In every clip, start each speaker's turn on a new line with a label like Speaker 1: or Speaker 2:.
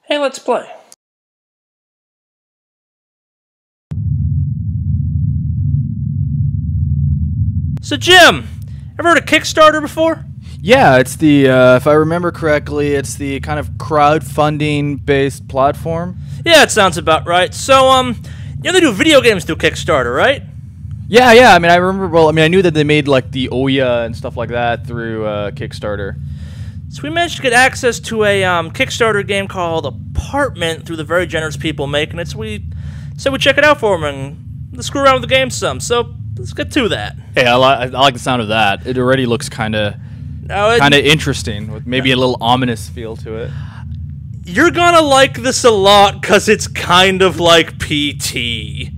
Speaker 1: Hey, let's play. So, Jim, ever heard of Kickstarter before?
Speaker 2: Yeah, it's the, if I remember correctly, it's the kind of crowdfunding-based platform.
Speaker 1: Yeah, it sounds about right. So, you know they do video games through Kickstarter, right?
Speaker 2: Yeah, I mean, I remember, well, I mean, I knew that they made, like, the Ouya and stuff like that through Kickstarter.
Speaker 1: So we managed to get access to a Kickstarter game called Apartment through the very generous people making it, so we said we'd check it out for them and screw around with the game some. So let's get to that.
Speaker 2: Hey, I like the sound of that. It already looks kind of interesting, with maybe a little ominous feel to it.
Speaker 1: You're gonna like this a lot, because it's kind of like PT.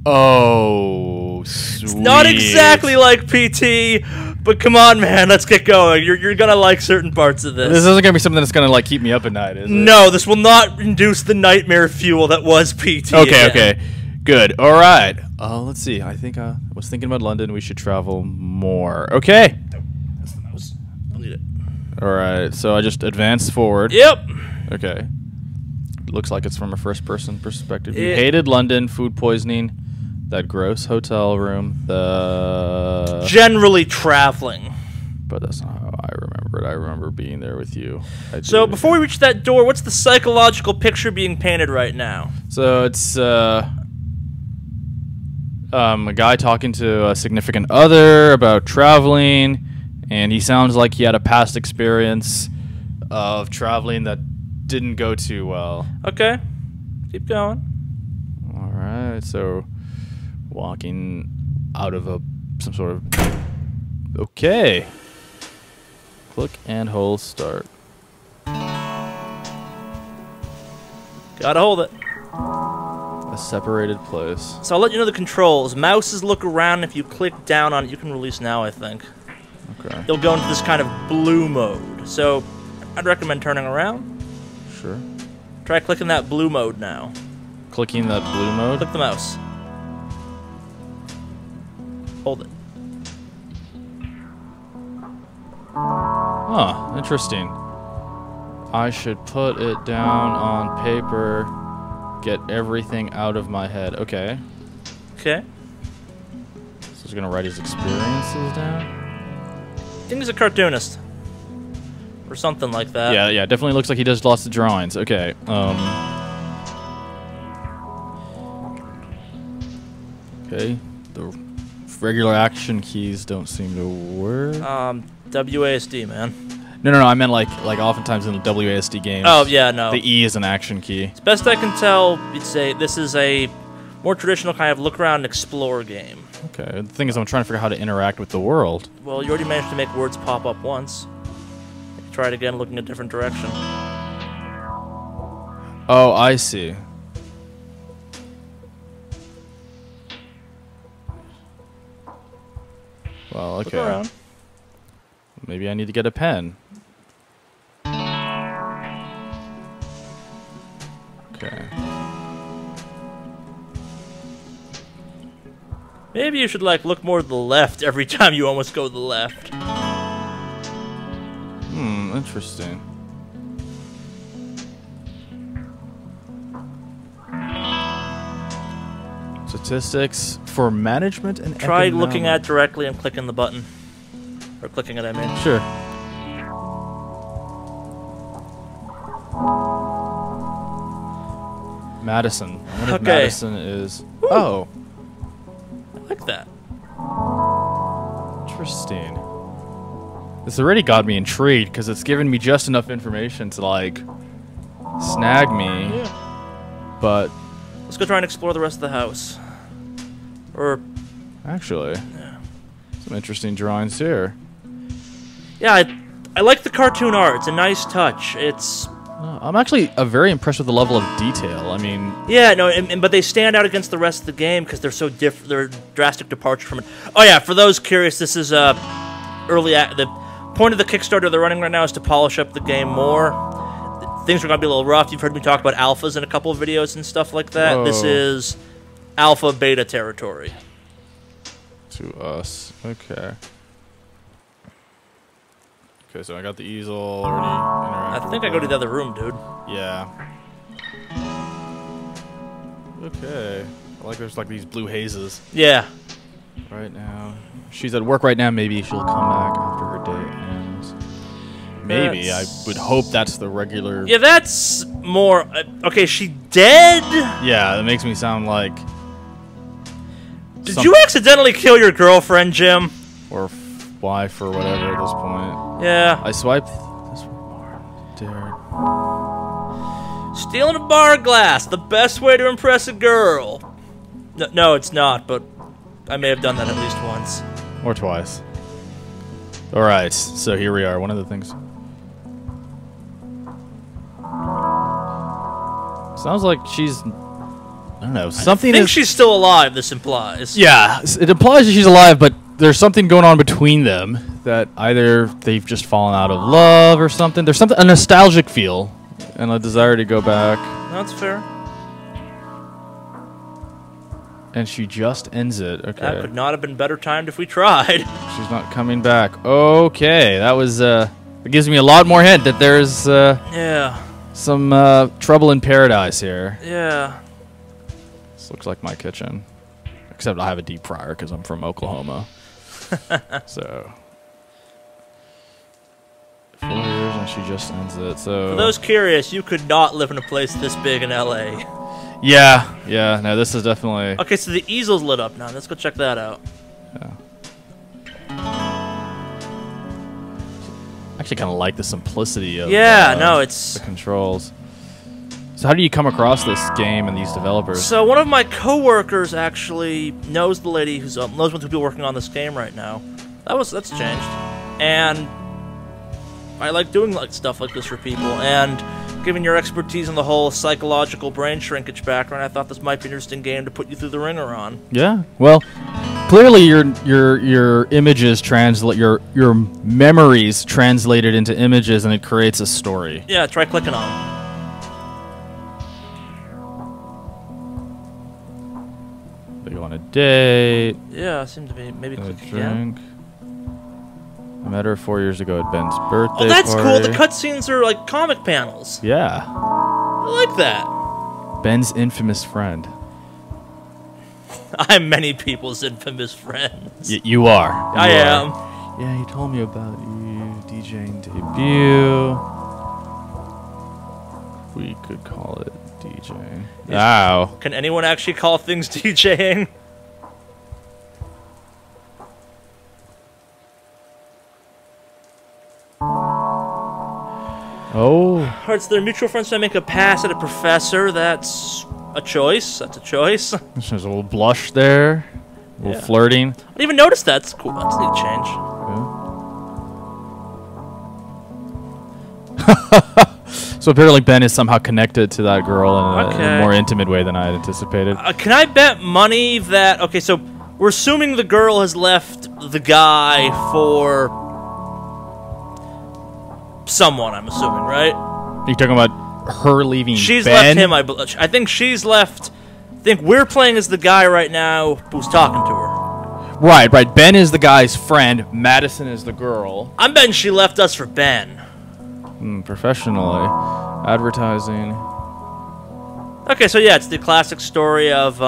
Speaker 2: Oh, sweet.
Speaker 1: It's not exactly like PT, but come on, man, let's get going. You're gonna like certain parts of this.
Speaker 2: This isn't gonna be something that's gonna, like, keep me up at night, is it?
Speaker 1: No, this will not induce the nightmare fuel that was PT.
Speaker 2: Okay. Good. All right. Let's see. I think I was thinking about London. We should travel more. Okay.
Speaker 1: That's the mouse. I'll need it.
Speaker 2: All right. So I just advance forward.
Speaker 1: Yep.
Speaker 2: Okay. Looks like it's from a first-person perspective. You hated London, food poisoning, that gross hotel room, the...
Speaker 1: Generally traveling.
Speaker 2: But that's not how I remember it. I remember being there with you.
Speaker 1: So before we reach that door, what's the psychological picture being painted right now?
Speaker 2: So it's a guy talking to a significant other about traveling, and he sounds like he had a past experience of traveling that didn't go too well.
Speaker 1: Okay. Keep going.
Speaker 2: All right. So walking out of some sort of... Okay. Click and hold start.
Speaker 1: Gotta hold it.
Speaker 2: A separated place.
Speaker 1: So I'll let you know the controls. Mouses look around. If you click down on it, you can release now, I think.
Speaker 2: Okay.
Speaker 1: They'll go into this kind of blue mode. So I'd recommend turning around.
Speaker 2: Sure.
Speaker 1: Try clicking that blue mode now.
Speaker 2: Clicking that blue mode?
Speaker 1: Click the mouse. Hold it.
Speaker 2: Huh, interesting. I should put it down on paper, get everything out of my head. Okay.
Speaker 1: Okay.
Speaker 2: So he's gonna write his experiences down?
Speaker 1: I think he's a cartoonist. Or something like that.
Speaker 2: Yeah, definitely looks like he does lots of drawings. Okay, okay, the regular action keys don't seem to work.
Speaker 1: WASD, man.
Speaker 2: No, I meant like oftentimes in the WASD games.
Speaker 1: Oh, yeah, no.
Speaker 2: The E is an action key.
Speaker 1: As best I can tell, you'd say this is a more traditional kind of look around and explore game.
Speaker 2: Okay, the thing is I'm trying to figure out how to interact with the world.
Speaker 1: Well, you already managed to make words pop up once. Try it again, looking a different direction.
Speaker 2: Oh, I see. Well, okay.
Speaker 1: Look around.
Speaker 2: Maybe I need to get a pen. Okay.
Speaker 1: Maybe you should, like, look more to the left every time you almost go to the left.
Speaker 2: Interesting. Statistics for management and
Speaker 1: Try
Speaker 2: economic.
Speaker 1: looking at it directly and clicking the button. Or clicking it, I mean.
Speaker 2: Sure. Madison. I wonder if Madison is...
Speaker 1: Ooh.
Speaker 2: Oh.
Speaker 1: I like that.
Speaker 2: Interesting. This already got me intrigued because it's given me just enough information to, like, snag me.
Speaker 1: Yeah.
Speaker 2: But
Speaker 1: Let's go try and explore the rest of the house. Or...
Speaker 2: actually,
Speaker 1: Yeah.
Speaker 2: some interesting drawings here.
Speaker 1: Yeah, I like the cartoon art. It's a nice touch. It's...
Speaker 2: I'm actually very impressed with the level of detail. I mean...
Speaker 1: Yeah, no, but they stand out against the rest of the game because they're so different. They're a drastic departure from it. Oh yeah, for those curious, this is the point of the Kickstarter they're running right now is to polish up the game more. Things are going to be a little rough. You've heard me talk about alphas in a couple of videos and stuff like that.
Speaker 2: Oh.
Speaker 1: This is alpha beta territory.
Speaker 2: To us. Okay. Okay, so I got the easel already.
Speaker 1: I think I go to the other room, dude.
Speaker 2: Yeah. Okay. I like there's like these blue hazes.
Speaker 1: Yeah.
Speaker 2: Right now. She's at work right now. Maybe she'll come back after her day ends. Maybe. I would hope that's the regular...
Speaker 1: Yeah, that's more... okay, she dead?
Speaker 2: Yeah, that makes me sound like...
Speaker 1: Did you accidentally kill your girlfriend, Jim?
Speaker 2: Or wife or whatever at this point.
Speaker 1: Yeah.
Speaker 2: I swiped this bar.
Speaker 1: Stealing a bar glass, the best way to impress a girl. No, it's not, but I may have done that at least once.
Speaker 2: Or twice. Alright, so here we are. One of the things... Sounds like she's... I don't know. Something
Speaker 1: I think she's still alive, this implies.
Speaker 2: Yeah, it implies that she's alive, but there's something going on between them that either they've just fallen out of love or something. There's a nostalgic feel and a desire to go back.
Speaker 1: That's fair.
Speaker 2: And she just ends it. Okay.
Speaker 1: That could not have been better timed if we tried.
Speaker 2: She's not coming back. Okay, that was... it gives me a lot more hint that there's...
Speaker 1: yeah.
Speaker 2: some trouble in paradise here.
Speaker 1: Yeah.
Speaker 2: This looks like my kitchen. Except I have a deep fryer because I'm from Oklahoma. So 4 years and she just ends it. So
Speaker 1: for those curious, you could not live in a place this big in LA.
Speaker 2: Yeah, yeah. No, this is definitely...
Speaker 1: Okay, so the easel's lit up now. Let's go check that out.
Speaker 2: Yeah. I actually kind of like the simplicity of
Speaker 1: it's
Speaker 2: the controls. So how do you come across this game and these developers?
Speaker 1: So one of my coworkers actually knows the lady who's knows one of the people working on this game right now. That's changed, and I like doing stuff like this for people. And given your expertise in the whole psychological brain shrinkage background, I thought this might be an interesting game to put you through the ringer on.
Speaker 2: Yeah, well, clearly your images translate your memories translated into images, and it creates a story.
Speaker 1: Yeah, try clicking on them.
Speaker 2: They go on a date.
Speaker 1: Yeah, seems to be maybe
Speaker 2: A
Speaker 1: click
Speaker 2: drink.
Speaker 1: again.
Speaker 2: I met her 4 years ago at Ben's birthday
Speaker 1: Oh, that's
Speaker 2: party.
Speaker 1: cool. The cutscenes are like comic panels.
Speaker 2: Yeah.
Speaker 1: I like that.
Speaker 2: Ben's infamous friend.
Speaker 1: I'm many people's infamous friends.
Speaker 2: You are.
Speaker 1: I am.
Speaker 2: Yeah, he told me about you DJing debut. We could call it DJing. Ow.
Speaker 1: Can anyone actually call things DJing?
Speaker 2: Oh.
Speaker 1: Alright, so their mutual friends trying to make a pass at a professor. That's a choice. That's a choice.
Speaker 2: There's a little blush there. A little flirting.
Speaker 1: I didn't even notice that. That's cool. That's a neat change.
Speaker 2: Yeah. So apparently Ben is somehow connected to that girl in a more intimate way than I had anticipated.
Speaker 1: Can I bet money that... Okay, so we're assuming the girl has left the guy for... someone, I'm assuming, right?
Speaker 2: Are you talking about her leaving
Speaker 1: She's
Speaker 2: Ben?
Speaker 1: left him, I think she's left... I think we're playing as the guy right now who's talking to her.
Speaker 2: Right. Ben is the guy's friend. Madison is the girl.
Speaker 1: I'm betting she left us for Ben.
Speaker 2: Professionally. Advertising.
Speaker 1: Okay, so yeah, it's the classic story of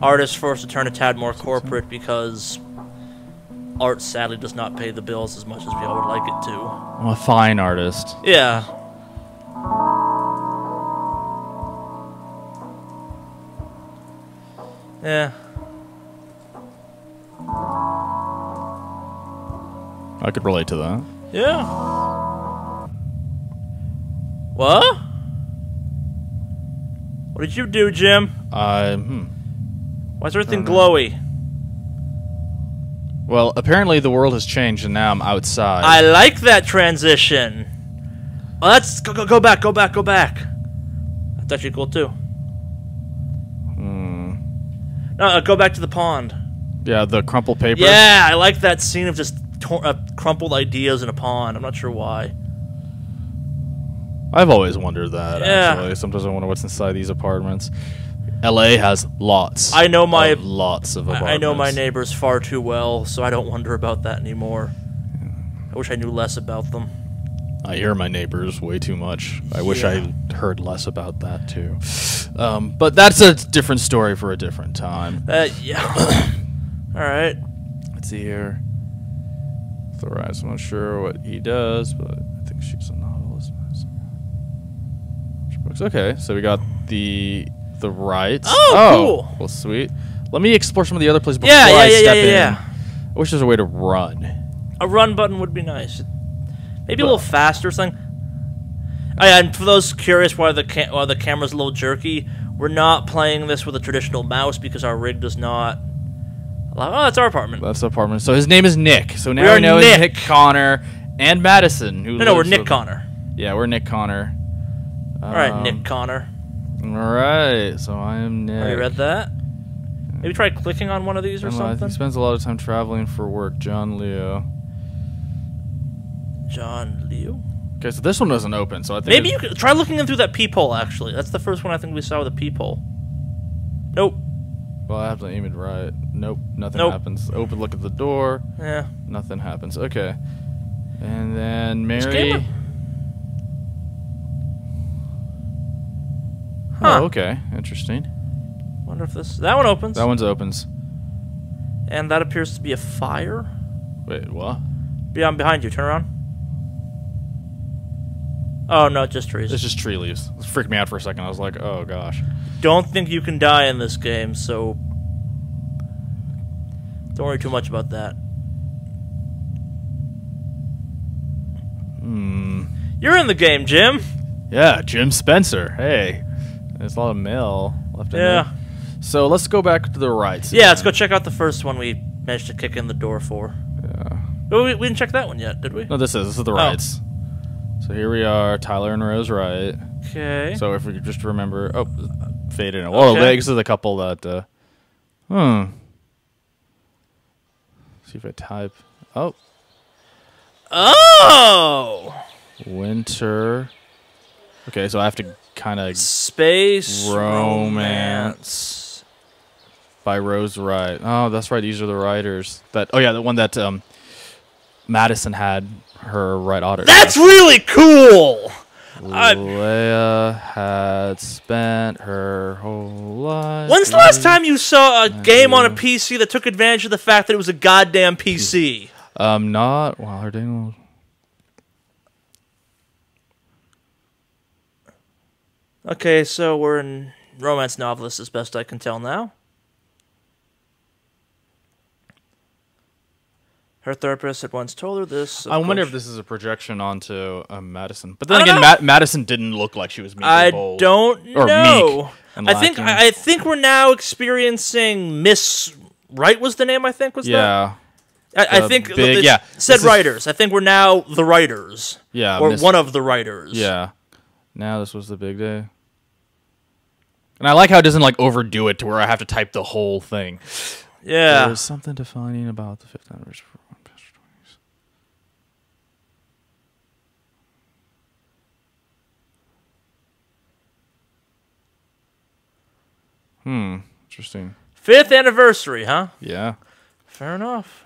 Speaker 1: artists forced to turn a tad more corporate because art sadly does not pay the bills as much as we all would like it to.
Speaker 2: I'm a fine artist.
Speaker 1: Yeah. Yeah.
Speaker 2: I could relate to that.
Speaker 1: Yeah. What? What did you do, Jim? Why is everything glowy?
Speaker 2: Well, apparently the world has changed and now I'm outside.
Speaker 1: I like that transition. Oh, that's go back. That's actually cool too. No, go back to the pond.
Speaker 2: Yeah, the crumpled paper.
Speaker 1: Yeah, I like that scene of just crumpled ideas in a pond. I'm not sure why.
Speaker 2: I've always wondered that,
Speaker 1: Yeah.
Speaker 2: actually. Sometimes I wonder what's inside these apartments. LA has lots.
Speaker 1: I know my
Speaker 2: lots of apartments.
Speaker 1: I know my neighbors far too well, so I don't wonder about that anymore. I wish I knew less about them.
Speaker 2: I hear my neighbors way too much. I wish I heard less about that too. But that's a different story for a different time.
Speaker 1: Yeah. All right.
Speaker 2: Let's see here. Thoraz, I'm not sure what he does, but I think she's a novelist. Okay, so we got the rights.
Speaker 1: Oh, cool.
Speaker 2: Well, sweet. Let me explore some of the other places before
Speaker 1: Yeah,
Speaker 2: I step in.
Speaker 1: yeah.
Speaker 2: I wish there was a way to run.
Speaker 1: A run button would be nice. Maybe a little faster or something. Oh, yeah, and for those curious why the camera's a little jerky, we're not playing this with a traditional mouse because our rig does not allow... Oh, that's our apartment.
Speaker 2: That's the apartment. So his name is Nick. So now
Speaker 1: We are
Speaker 2: we know
Speaker 1: Nick.
Speaker 2: Nick Connor and Madison.
Speaker 1: No, we're Nick Connor.
Speaker 2: Yeah, we're Nick Connor.
Speaker 1: All right, Nick Connor.
Speaker 2: All right, so I am Nick.
Speaker 1: Have you read that? Maybe try clicking on one of these or something.
Speaker 2: He spends a lot of time traveling for work. John Leo.
Speaker 1: John Leo?
Speaker 2: Okay, so this one doesn't open, so I think...
Speaker 1: Maybe you could try looking in through that peephole, actually. That's the first one I think we saw with a peephole. Nope.
Speaker 2: Well, I have to aim it right. Nope, nothing
Speaker 1: Nope.
Speaker 2: happens. Open, look at the door.
Speaker 1: Yeah.
Speaker 2: Nothing happens. Okay. And then
Speaker 1: This
Speaker 2: Mary...
Speaker 1: game- Huh.
Speaker 2: Oh, okay. Interesting.
Speaker 1: Wonder if this... That one opens.
Speaker 2: That one opens.
Speaker 1: And that appears to be a fire.
Speaker 2: Wait, what?
Speaker 1: Behind you. Turn around. Oh, no, just trees.
Speaker 2: It's just tree leaves. It freaked me out for a second. I was like, oh, gosh.
Speaker 1: Don't think you can die in this game, so... Don't worry too much about that. You're in the game, Jim.
Speaker 2: Yeah, Jim Spencer. Hey. There's a lot of mail left in there. So let's go back to the rights.
Speaker 1: Yeah, let's go check out the first one we managed to kick in the door for.
Speaker 2: Yeah.
Speaker 1: Oh, we didn't check that one yet, did we?
Speaker 2: No, this is the rights. So here we are, Tyler and Rose Wright.
Speaker 1: Okay.
Speaker 2: So if we could just remember... Oh, faded in. Well, this is a couple that... See if I type... Oh.
Speaker 1: Oh!
Speaker 2: Winter... Okay, so I have to kind of...
Speaker 1: Space
Speaker 2: Romance by Rose Wright. Oh, that's right. These are the writers. Oh, yeah, the one that Madison had her write autograph.
Speaker 1: That's really cool!
Speaker 2: Leia had spent her whole life...
Speaker 1: When's the last time you saw a game on a PC that took advantage of the fact that it was a goddamn PC?
Speaker 2: Not... Wow, her dang...
Speaker 1: Okay, so we're in romance novelist as best I can tell now. Her therapist had once told her this.
Speaker 2: I wonder if this is a projection onto Madison. But
Speaker 1: I
Speaker 2: then
Speaker 1: don't
Speaker 2: again, Madison didn't look like she was meek
Speaker 1: I
Speaker 2: or bold.
Speaker 1: don't
Speaker 2: Or
Speaker 1: know.
Speaker 2: meek and
Speaker 1: I think we're now experiencing Miss Wright was the name, I think, was that? I think
Speaker 2: big,
Speaker 1: said writers. I think we're now the writers.
Speaker 2: Yeah.
Speaker 1: Or one of the writers.
Speaker 2: Yeah. Now this was the big day. And I like how it doesn't like overdo it to where I have to type the whole thing.
Speaker 1: Yeah.
Speaker 2: There's something defining about the 5th anniversary. Interesting.
Speaker 1: 5th anniversary, huh?
Speaker 2: Yeah.
Speaker 1: Fair enough.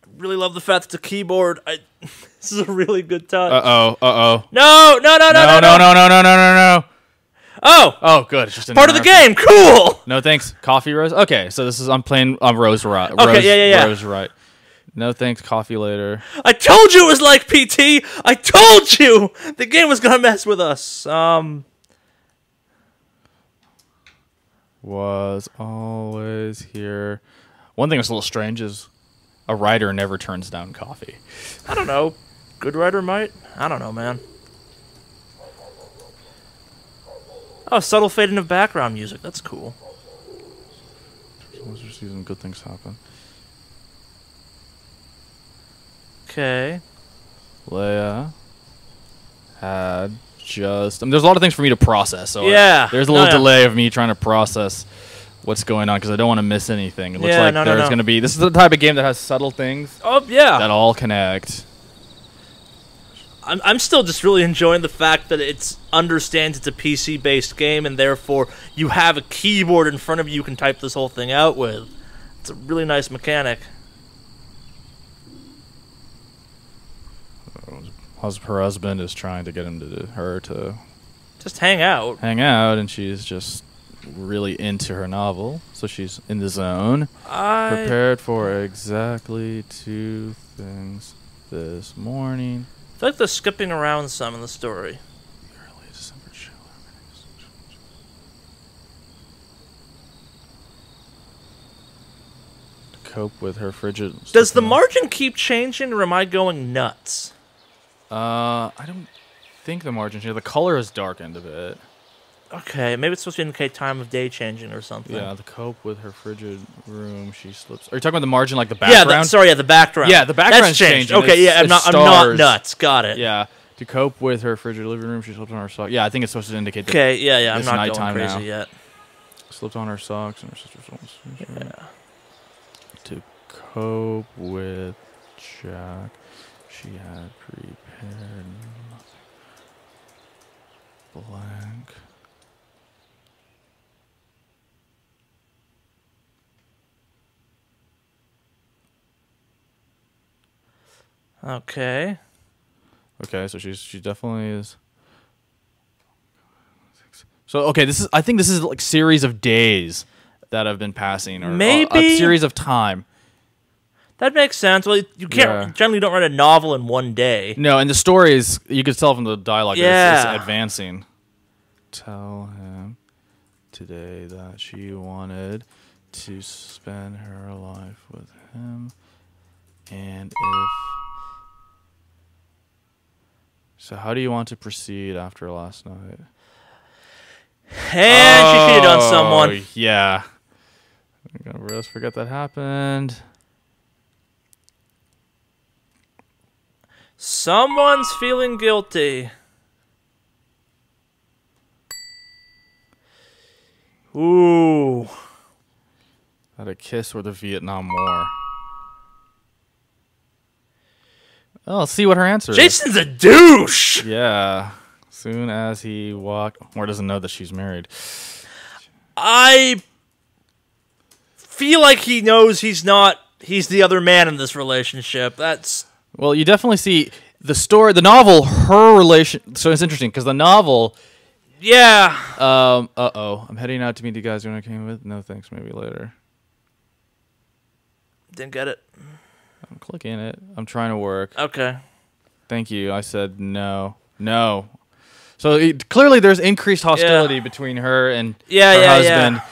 Speaker 1: I really love the fact that it's a keyboard. This is a really good touch.
Speaker 2: Uh-oh.
Speaker 1: No.
Speaker 2: No. Oh, good. It's just
Speaker 1: Part of the game. Cool.
Speaker 2: No thanks. Coffee Rose. Okay, so I'm playing Rose Wright.
Speaker 1: Okay, yeah.
Speaker 2: Rose Wright. No thanks. Coffee later.
Speaker 1: I told you it was like PT. I told you the game was gonna mess with us.
Speaker 2: Was always here. One thing that's a little strange is a writer never turns down coffee.
Speaker 1: I don't know. Good writer might. I don't know, man. Oh, subtle fading of background music. That's cool.
Speaker 2: Someone's just using good things happen.
Speaker 1: Okay.
Speaker 2: Leia had just... there's a lot of things for me to process. So
Speaker 1: yeah.
Speaker 2: There's a little delay of me trying to process what's going on because I don't want to miss anything. It looks like there's going to be... This is the type of game that has subtle things that all connect.
Speaker 1: I'm still just really enjoying the fact that it understands it's a PC-based game and therefore you have a keyboard in front of you can type this whole thing out with. It's a really nice mechanic.
Speaker 2: Her husband is trying to get her to
Speaker 1: just hang out,
Speaker 2: and she's just really into her novel, so she's in the zone. Prepared for exactly 2 things this morning.
Speaker 1: I feel like they're skipping around some in the story.
Speaker 2: Early December chill. To cope with her frigid.
Speaker 1: Does the margin keep changing, or am I going nuts?
Speaker 2: I don't think the margin changed. The color has darkened a bit.
Speaker 1: Okay, maybe it's supposed to indicate time of day changing or something.
Speaker 2: Yeah, to cope with her frigid room, she slips. Are you talking about the margin, like the background?
Speaker 1: Yeah, the background.
Speaker 2: Yeah, the background's
Speaker 1: That's changed.
Speaker 2: changing.
Speaker 1: Okay, I'm not nuts. Got it.
Speaker 2: Yeah, to cope with her frigid living room, she slipped on her socks. Yeah, I think it's supposed to indicate that.
Speaker 1: Okay, yeah, I'm not going
Speaker 2: nighttime
Speaker 1: crazy
Speaker 2: now.
Speaker 1: yet.
Speaker 2: Slipped on her socks and her sister's almost.
Speaker 1: Yeah.
Speaker 2: To cope with Jack, she had prepared blank.
Speaker 1: Okay.
Speaker 2: Okay, so she definitely is. So okay, I think this is like series of days that have been passing, or
Speaker 1: maybe
Speaker 2: a series of time.
Speaker 1: That makes sense. Well, you can't generally don't write a novel in one day.
Speaker 2: No, and the story is, you could tell from the dialogue,
Speaker 1: yeah,
Speaker 2: it's advancing. Tell him today that she wanted to spend her life with him, and if so, how do you want to proceed after last night?
Speaker 1: And she cheated on someone.
Speaker 2: Yeah. I'm gonna just forget that happened.
Speaker 1: Someone's feeling guilty. Ooh.
Speaker 2: Had a kiss with a Vietnam War. Oh, let's see what her answer is.
Speaker 1: Jason's a douche.
Speaker 2: Yeah. Soon as he walked, or doesn't know that she's married.
Speaker 1: I feel like he knows he's the other man in this relationship. That's...
Speaker 2: Well, you definitely see the story, the novel, her relation. So it's interesting because the novel.
Speaker 1: Yeah.
Speaker 2: I'm heading out to meet the guys who I came with. No thanks, maybe later.
Speaker 1: Didn't get it.
Speaker 2: I'm clicking it. I'm trying to work.
Speaker 1: Okay.
Speaker 2: Thank you. I said no. No. So clearly there's increased hostility between her and her husband. Yeah.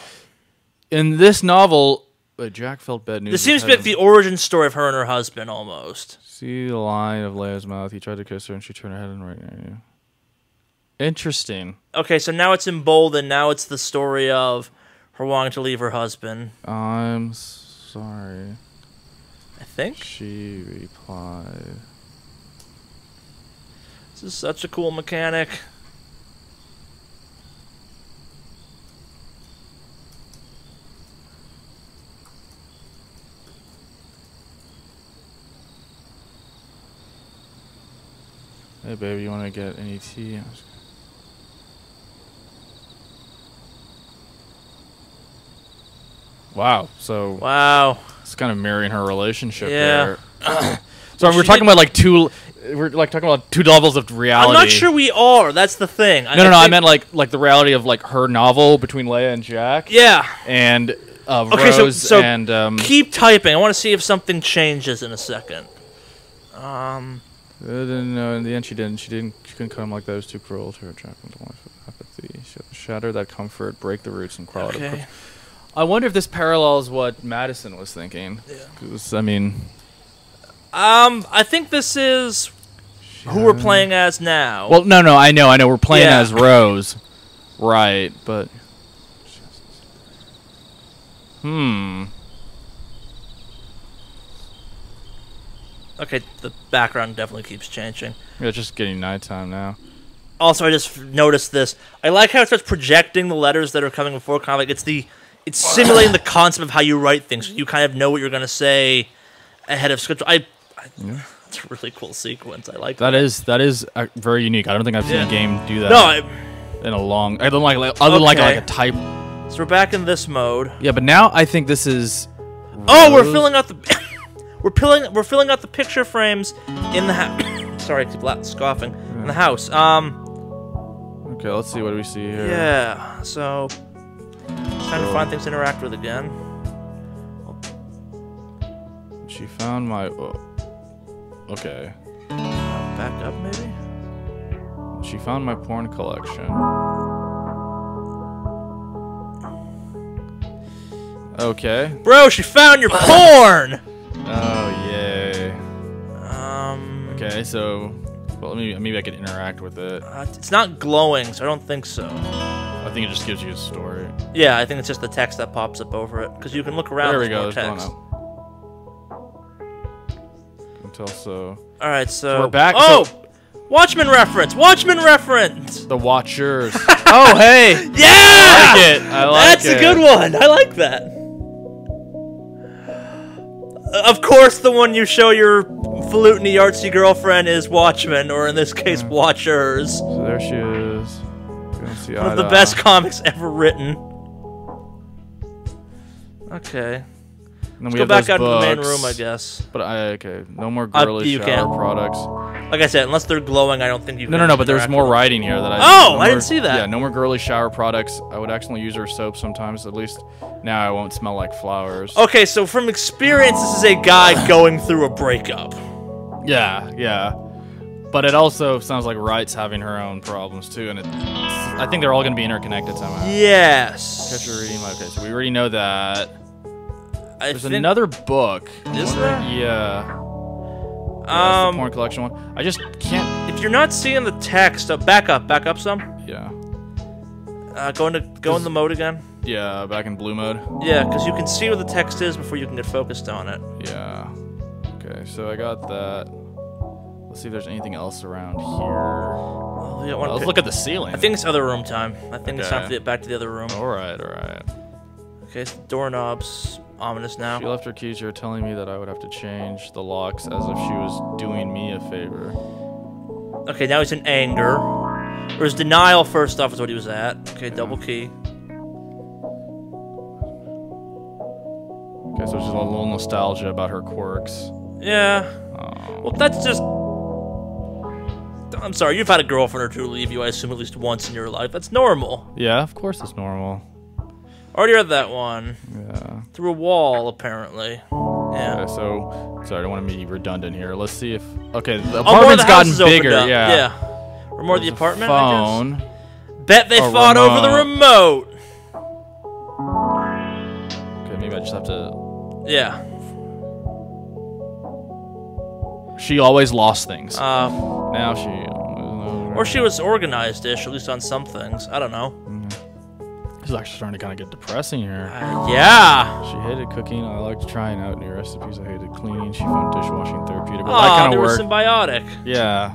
Speaker 2: In this novel, Jack felt bad news.
Speaker 1: This seems to be like the origin story of her and her husband, almost.
Speaker 2: See the line of Leia's mouth. He tried to kiss her, and she turned her head and right near you. Interesting.
Speaker 1: Okay, so now it's emboldened. Now it's the story of her wanting to leave her husband.
Speaker 2: I'm sorry.
Speaker 1: I think.
Speaker 2: She replied.
Speaker 1: This is such a cool mechanic.
Speaker 2: Hey, baby, you want to get any tea? Wow. So.
Speaker 1: Wow.
Speaker 2: It's kind of mirroring her relationship
Speaker 1: there.
Speaker 2: So we're talking about like two. We're like talking about two levels of reality.
Speaker 1: I'm not sure we are. That's the thing.
Speaker 2: No. I meant like the reality of like her novel between Leia and Jack.
Speaker 1: Yeah.
Speaker 2: And
Speaker 1: okay,
Speaker 2: Rose
Speaker 1: so
Speaker 2: and
Speaker 1: keep typing. I want to see if something changes in a second.
Speaker 2: No, in the end she didn't. She couldn't come like that. It was too cruel to her. Jack went to life with apathy. Shatter that comfort, break the roots, and crawl out of. I wonder if this parallels what Madison was thinking. Yeah. 'Cause, I mean.
Speaker 1: I think this is who we're playing as now.
Speaker 2: Well, no, I know. We're playing as Rose, right? But.
Speaker 1: Okay, the background definitely keeps changing.
Speaker 2: Yeah, it's just getting nighttime now.
Speaker 1: Also, I just noticed this. I like how it starts projecting the letters that are coming before. Kind of like it's simulating the concept of how you write things. You kind of know what you're going to say ahead of script. It's a really cool sequence. I like that.
Speaker 2: That is very unique. I don't think I've seen a game do that.
Speaker 1: No,
Speaker 2: in a long. I don't like a type.
Speaker 1: So we're back in this mode.
Speaker 2: Yeah, but now I think this is
Speaker 1: Oh, we're filling out the we're filling out the picture frames in the house. Sorry, I keep scoffing.
Speaker 2: Yeah.
Speaker 1: In the house.
Speaker 2: Okay, let's see what do we see here.
Speaker 1: Yeah. So it's time to find things to interact with again.
Speaker 2: She found my. Okay.
Speaker 1: Back up, maybe.
Speaker 2: She found my porn collection. Okay.
Speaker 1: Bro, she found your porn!
Speaker 2: Oh, yay.
Speaker 1: Okay.
Speaker 2: Okay, so... Well, maybe I could interact with it.
Speaker 1: It's not glowing, so I don't think so.
Speaker 2: I think it just gives you a story.
Speaker 1: Yeah, I think it's just the text that pops up over it. Because you can look around.
Speaker 2: There we go,
Speaker 1: there's
Speaker 2: there's
Speaker 1: more
Speaker 2: one
Speaker 1: text.
Speaker 2: up. Until so...
Speaker 1: Alright, so...
Speaker 2: we're back.
Speaker 1: Oh!
Speaker 2: So
Speaker 1: Watchmen reference! Watchmen reference!
Speaker 2: the Watchers. Oh, hey!
Speaker 1: Yeah!
Speaker 2: I like it. I like
Speaker 1: That's
Speaker 2: it.
Speaker 1: a good one. I like that. Of course, the one you show your flutiny artsy girlfriend is Watchmen, or in this case, Watchers.
Speaker 2: So there she is. We don't see
Speaker 1: One of the best comics ever written. Okay.
Speaker 2: Let's
Speaker 1: Go back out to the main room, I guess.
Speaker 2: But okay, no more girly
Speaker 1: you
Speaker 2: shower
Speaker 1: can.
Speaker 2: products.
Speaker 1: Like I said, unless they're glowing, I don't think you can.
Speaker 2: No, but there's
Speaker 1: interact
Speaker 2: more
Speaker 1: with them.
Speaker 2: writing here that I.
Speaker 1: Oh,
Speaker 2: no
Speaker 1: I
Speaker 2: more-
Speaker 1: didn't see that.
Speaker 2: Yeah, no more girly shower products. I would accidentally use her soap sometimes. At least now I won't smell like flowers.
Speaker 1: Okay, so from experience, this is a guy going through a breakup.
Speaker 2: Yeah. But it also sounds like Wright's having her own problems too, and I think they're all going to be interconnected somehow.
Speaker 1: Yes.
Speaker 2: Catch your reading. Okay, so we already know that.
Speaker 1: I
Speaker 2: There's
Speaker 1: think,
Speaker 2: another book.
Speaker 1: Is there?
Speaker 2: Yeah. That's the porn collection one. I just can't.
Speaker 1: If you're not seeing the text, back up some.
Speaker 2: Yeah.
Speaker 1: Go in the mode again.
Speaker 2: Yeah, back in blue mode.
Speaker 1: Yeah, because you can see where the text is before you can get focused on it.
Speaker 2: Yeah. Okay, so I got that. Let's see if there's anything else around here.
Speaker 1: Oh, yeah,
Speaker 2: Let's look at the ceiling.
Speaker 1: I think it's other room time. I think it's time
Speaker 2: Okay.
Speaker 1: to get back to the other room.
Speaker 2: Alright.
Speaker 1: Okay, so doorknob's ominous now.
Speaker 2: She left her keys here telling me that I would have to change the locks as if she was doing me a favor.
Speaker 1: Okay, now he's in anger. Or his denial first off is what he was at. Okay, double key.
Speaker 2: Okay, so just a little nostalgia about her quirks.
Speaker 1: Yeah.
Speaker 2: Oh.
Speaker 1: Well, that's just... I'm sorry, you've had a girlfriend or two leave you, I assume, at least once in your life. That's normal.
Speaker 2: Yeah, of course it's normal.
Speaker 1: Already read that one.
Speaker 2: Yeah.
Speaker 1: Through a wall, apparently. Yeah.
Speaker 2: Okay, so sorry, I don't want to be redundant here. Let's see if the
Speaker 1: More of
Speaker 2: apartment's
Speaker 1: the
Speaker 2: gotten
Speaker 1: house is opened
Speaker 2: bigger.
Speaker 1: up.
Speaker 2: Yeah.
Speaker 1: Or more of the
Speaker 2: There's a
Speaker 1: apartment,
Speaker 2: phone.
Speaker 1: I guess? Bet they
Speaker 2: A
Speaker 1: fought over the remote.
Speaker 2: Okay, maybe I just have to.
Speaker 1: Yeah.
Speaker 2: She always lost things.
Speaker 1: Or
Speaker 2: Now she.
Speaker 1: she was organized-ish, at least on some things. I don't know.
Speaker 2: This is actually starting to kind of get depressing here.
Speaker 1: Yeah.
Speaker 2: She hated cooking. I liked trying out new recipes. I hated cleaning. She found dishwashing therapeutic. But
Speaker 1: Oh,
Speaker 2: that kind
Speaker 1: they
Speaker 2: of
Speaker 1: were
Speaker 2: worked.
Speaker 1: symbiotic.
Speaker 2: Yeah.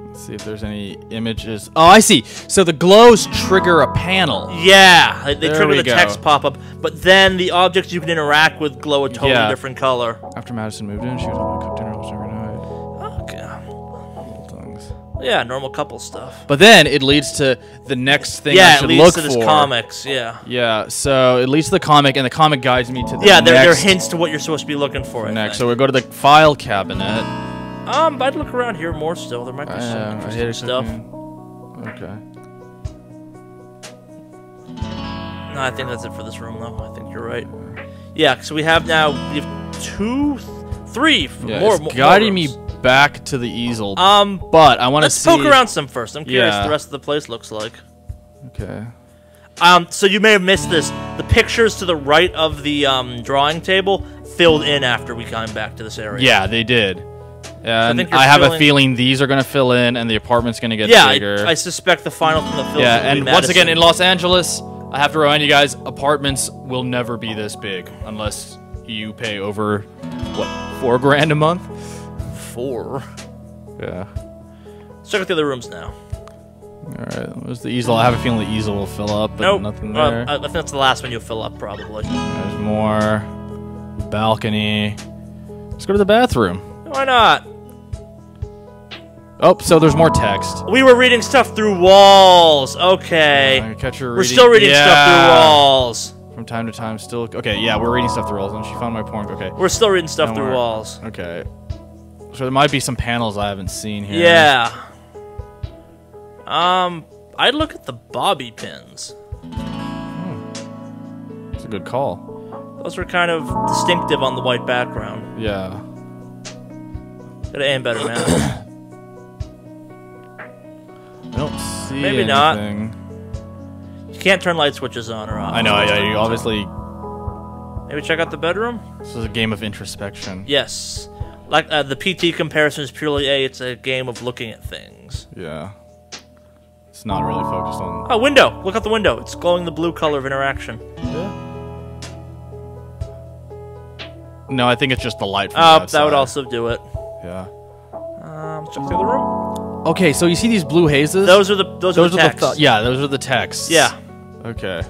Speaker 2: Let's see if there's any images. Oh, I see. So the glows trigger a panel.
Speaker 1: Yeah, they
Speaker 2: There
Speaker 1: trigger
Speaker 2: we
Speaker 1: the
Speaker 2: go.
Speaker 1: text pop-up, but then the objects you can interact with glow a totally
Speaker 2: Yeah.
Speaker 1: different color.
Speaker 2: After Madison moved in, she would help me cook dinner almost every night.
Speaker 1: Okay.
Speaker 2: Little tongues.
Speaker 1: Yeah, normal couple stuff.
Speaker 2: But then it leads to the next thing I
Speaker 1: Yeah, it
Speaker 2: should
Speaker 1: leads
Speaker 2: look
Speaker 1: to this
Speaker 2: for.
Speaker 1: comics, yeah.
Speaker 2: Yeah, so it leads to the comic, and the comic guides me to the
Speaker 1: Yeah, they're
Speaker 2: next.
Speaker 1: hints to what you're supposed to be looking for, I
Speaker 2: Next,
Speaker 1: think.
Speaker 2: so we go to the file cabinet.
Speaker 1: I'd look around here more still. There might be some
Speaker 2: I
Speaker 1: interesting
Speaker 2: hate
Speaker 1: stuff.
Speaker 2: Okay.
Speaker 1: No, I think that's it for this room, though. I think you're right. Yeah, so we have 3
Speaker 2: Yeah,
Speaker 1: more.
Speaker 2: it's guiding me back to the easel.
Speaker 1: But
Speaker 2: but I want to
Speaker 1: let's
Speaker 2: see.
Speaker 1: poke around some first. I'm curious
Speaker 2: Yeah.
Speaker 1: what the rest of the place looks like.
Speaker 2: Okay.
Speaker 1: So you may have missed this. The pictures to the right of the drawing table filled in after we came back to this area.
Speaker 2: Yeah, they did. And
Speaker 1: think you're
Speaker 2: I have a
Speaker 1: filling-
Speaker 2: feeling these are going to fill in, and the apartment's going to get
Speaker 1: Yeah,
Speaker 2: bigger.
Speaker 1: I suspect the final thing that fills
Speaker 2: Yeah,
Speaker 1: in will be
Speaker 2: and once again, in
Speaker 1: Madison.
Speaker 2: Los Angeles, I have to remind you guys, apartments will never be this big unless you pay over, what, $4 grand a month?
Speaker 1: 4.
Speaker 2: Yeah.
Speaker 1: Let's check out the other rooms now.
Speaker 2: Alright, where's the easel? I have a feeling the easel will fill up, but
Speaker 1: Nope.
Speaker 2: nothing there.
Speaker 1: I think that's the last one you'll fill up, probably.
Speaker 2: There's more. Balcony. Let's go to the bathroom.
Speaker 1: Why not?
Speaker 2: Oh, so there's more text.
Speaker 1: We were reading stuff through walls. Okay.
Speaker 2: Catch her
Speaker 1: We're still reading stuff through walls.
Speaker 2: From From time to time, still... Okay, yeah, we're reading stuff through walls, and she found my porn. Okay.
Speaker 1: We're still reading stuff through walls.
Speaker 2: Okay. So there might be some panels I haven't seen here.
Speaker 1: Yeah. I'd look at the bobby pins.
Speaker 2: That's a good call.
Speaker 1: Those were kind of distinctive on the white background.
Speaker 2: Yeah.
Speaker 1: Gotta aim better, man.
Speaker 2: I don't see
Speaker 1: Maybe
Speaker 2: anything.
Speaker 1: not. You can't turn light switches on or off.
Speaker 2: I know, yeah, you obviously...
Speaker 1: Maybe check out the bedroom?
Speaker 2: This is a game of introspection.
Speaker 1: Yes. Like, the PT comparison is purely it's a game of looking at things.
Speaker 2: Yeah. It's not really focused on...
Speaker 1: Oh, window! Look out the window. It's glowing the blue color of interaction.
Speaker 2: Yeah. No, I think it's just the light from
Speaker 1: Oh,
Speaker 2: outside.
Speaker 1: that would also do it.
Speaker 2: Yeah.
Speaker 1: Check through the room.
Speaker 2: Okay, so you see these blue hazes?
Speaker 1: Those are the texts.
Speaker 2: Yeah, those are the texts.
Speaker 1: Yeah.
Speaker 2: Okay.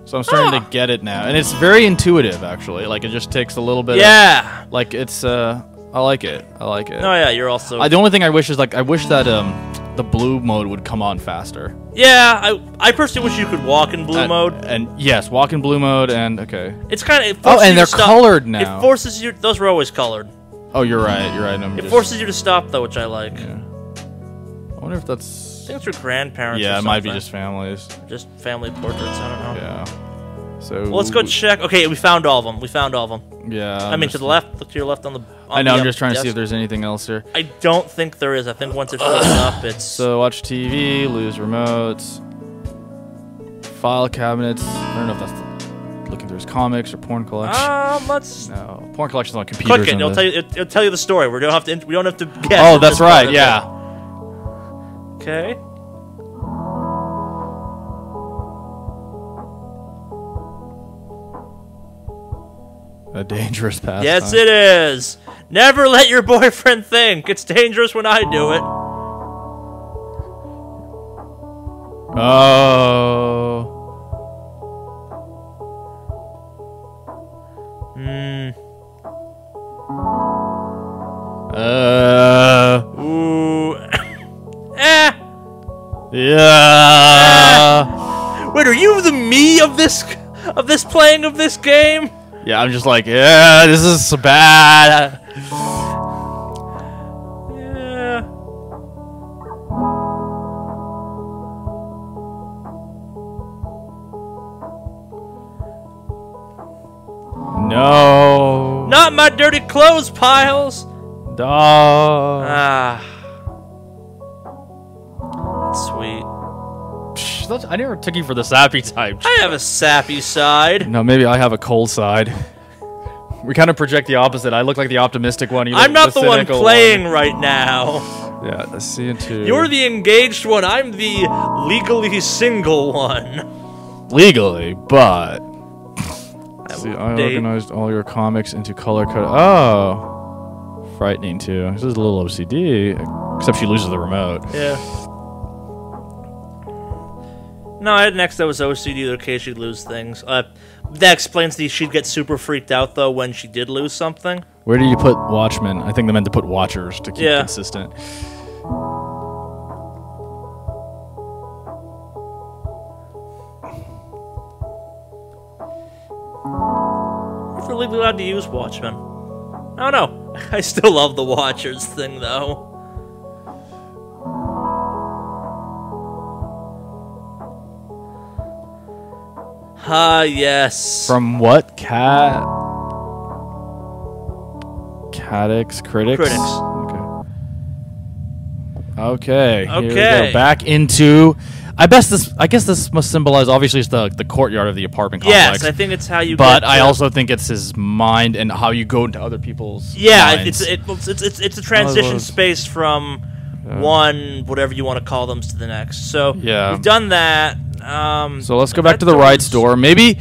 Speaker 2: So I'm starting to get it now, and it's very intuitive actually. Like it just takes a little bit.
Speaker 1: Yeah.
Speaker 2: Like it's I like it. I like it.
Speaker 1: Oh yeah, you're also.
Speaker 2: The only thing I wish is I wish that the blue mode would come on faster.
Speaker 1: Yeah, I personally wish you could walk in blue mode.
Speaker 2: And yes, walk in blue mode and okay.
Speaker 1: It's kind of.
Speaker 2: Oh, and they're colored now.
Speaker 1: It forces you. Those were always colored.
Speaker 2: Oh, you're right. You're right.
Speaker 1: It forces you to stop though, which I like.
Speaker 2: Yeah. I wonder if that's...
Speaker 1: I think it's your grandparents.
Speaker 2: Yeah,
Speaker 1: or
Speaker 2: it might be just families.
Speaker 1: Just family portraits. I don't know.
Speaker 2: Yeah. So.
Speaker 1: Well, let's go check. Okay, we found all of them. We found all of them.
Speaker 2: Yeah.
Speaker 1: I mean, to the left. Look to your left on the.
Speaker 2: I know. I'm just trying to see if there's anything else here.
Speaker 1: I don't think there is. I think once it fills up, it's.
Speaker 2: So watch TV, lose remotes, file cabinets. I don't know if that's looking through his comics or porn collection.
Speaker 1: Let's.
Speaker 2: No, porn collection's on computers.
Speaker 1: Click it. It'll tell you the story. We don't have to. We don't have to guess.
Speaker 2: Oh, that's right. Yeah.
Speaker 1: Okay.
Speaker 2: A dangerous pastime.
Speaker 1: Yes, it is. Never let your boyfriend think. It's dangerous when I do it.
Speaker 2: Oh.
Speaker 1: Ooh.
Speaker 2: Yeah.
Speaker 1: Wait, are you the me of this playing of this game?
Speaker 2: Yeah, I'm just like, yeah, this is so bad.
Speaker 1: Yeah.
Speaker 2: No.
Speaker 1: Not my dirty clothes piles.
Speaker 2: Dog.
Speaker 1: That's sweet.
Speaker 2: I never took you for the sappy type.
Speaker 1: I have a sappy side.
Speaker 2: No, maybe I have a cold side. We kind of project the opposite. I look like the optimistic one. You
Speaker 1: I'm not the one
Speaker 2: cynical
Speaker 1: playing right now.
Speaker 2: Yeah, let's see into.
Speaker 1: You're the engaged one. I'm the legally single one.
Speaker 2: Legally, but. See, I
Speaker 1: date.
Speaker 2: organized all your comics into color code. Oh. Frightening, too. This is a little OCD. Except she loses the remote.
Speaker 1: Yeah. No, I had an ex that was OCD in case she'd lose things. That explains she'd get super freaked out, though, when she did lose something.
Speaker 2: Where do you put Watchmen? I think they meant to put Watchers to keep consistent.
Speaker 1: If we're legally allowed to use Watchmen. I don't know. I still love the Watchers thing, though. Yes.
Speaker 2: From what? Critics?
Speaker 1: Critics.
Speaker 2: Okay. Here we
Speaker 1: Okay.
Speaker 2: go. Back into... I guess this must symbolize, obviously, it's the courtyard of the apartment complex.
Speaker 1: Yes, I think it's how you
Speaker 2: But
Speaker 1: get
Speaker 2: I also think it's his mind and how you go into other people's minds.
Speaker 1: it's a transition space from one, whatever you want to call them, to the next. So we've done that.
Speaker 2: So let's go back to the rights door. Maybe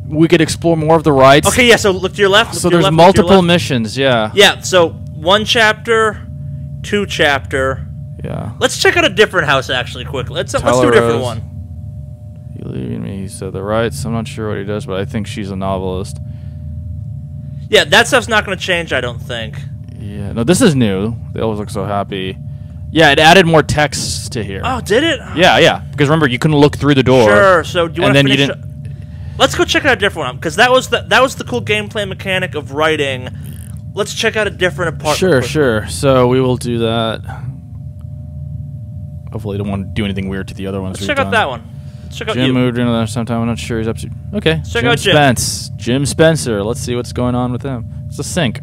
Speaker 2: we could explore more of the rights.
Speaker 1: Okay, yeah, so look to your left.
Speaker 2: So there's multiple missions, yeah.
Speaker 1: Yeah, so 1 chapter, 2 chapter.
Speaker 2: Yeah.
Speaker 1: Let's check out a different house, actually, quickly. Let's do a different one.
Speaker 2: You leaving me, he said the rights. I'm not sure what he does, but I think she's a novelist.
Speaker 1: Yeah, that stuff's not going to change, I don't think.
Speaker 2: Yeah, no, this is new. They always look so happy. Yeah, it added more text to here.
Speaker 1: Oh, did it?
Speaker 2: Yeah, yeah. Because remember, you couldn't look through the door.
Speaker 1: Sure, so do you want to finish... Let's go check out a different one, because that was the cool gameplay mechanic of writing. Let's check out a different apartment.
Speaker 2: Sure. So we will do that. Hopefully, don't want to do anything weird to the other ones.
Speaker 1: Let's check out that one. Let's check out
Speaker 2: Jim
Speaker 1: you.
Speaker 2: moved in there sometime. I'm not sure he's up to. Okay.
Speaker 1: Let's check out Jim.
Speaker 2: Spence. Jim Spencer. Let's see what's going on with him. It's a sink.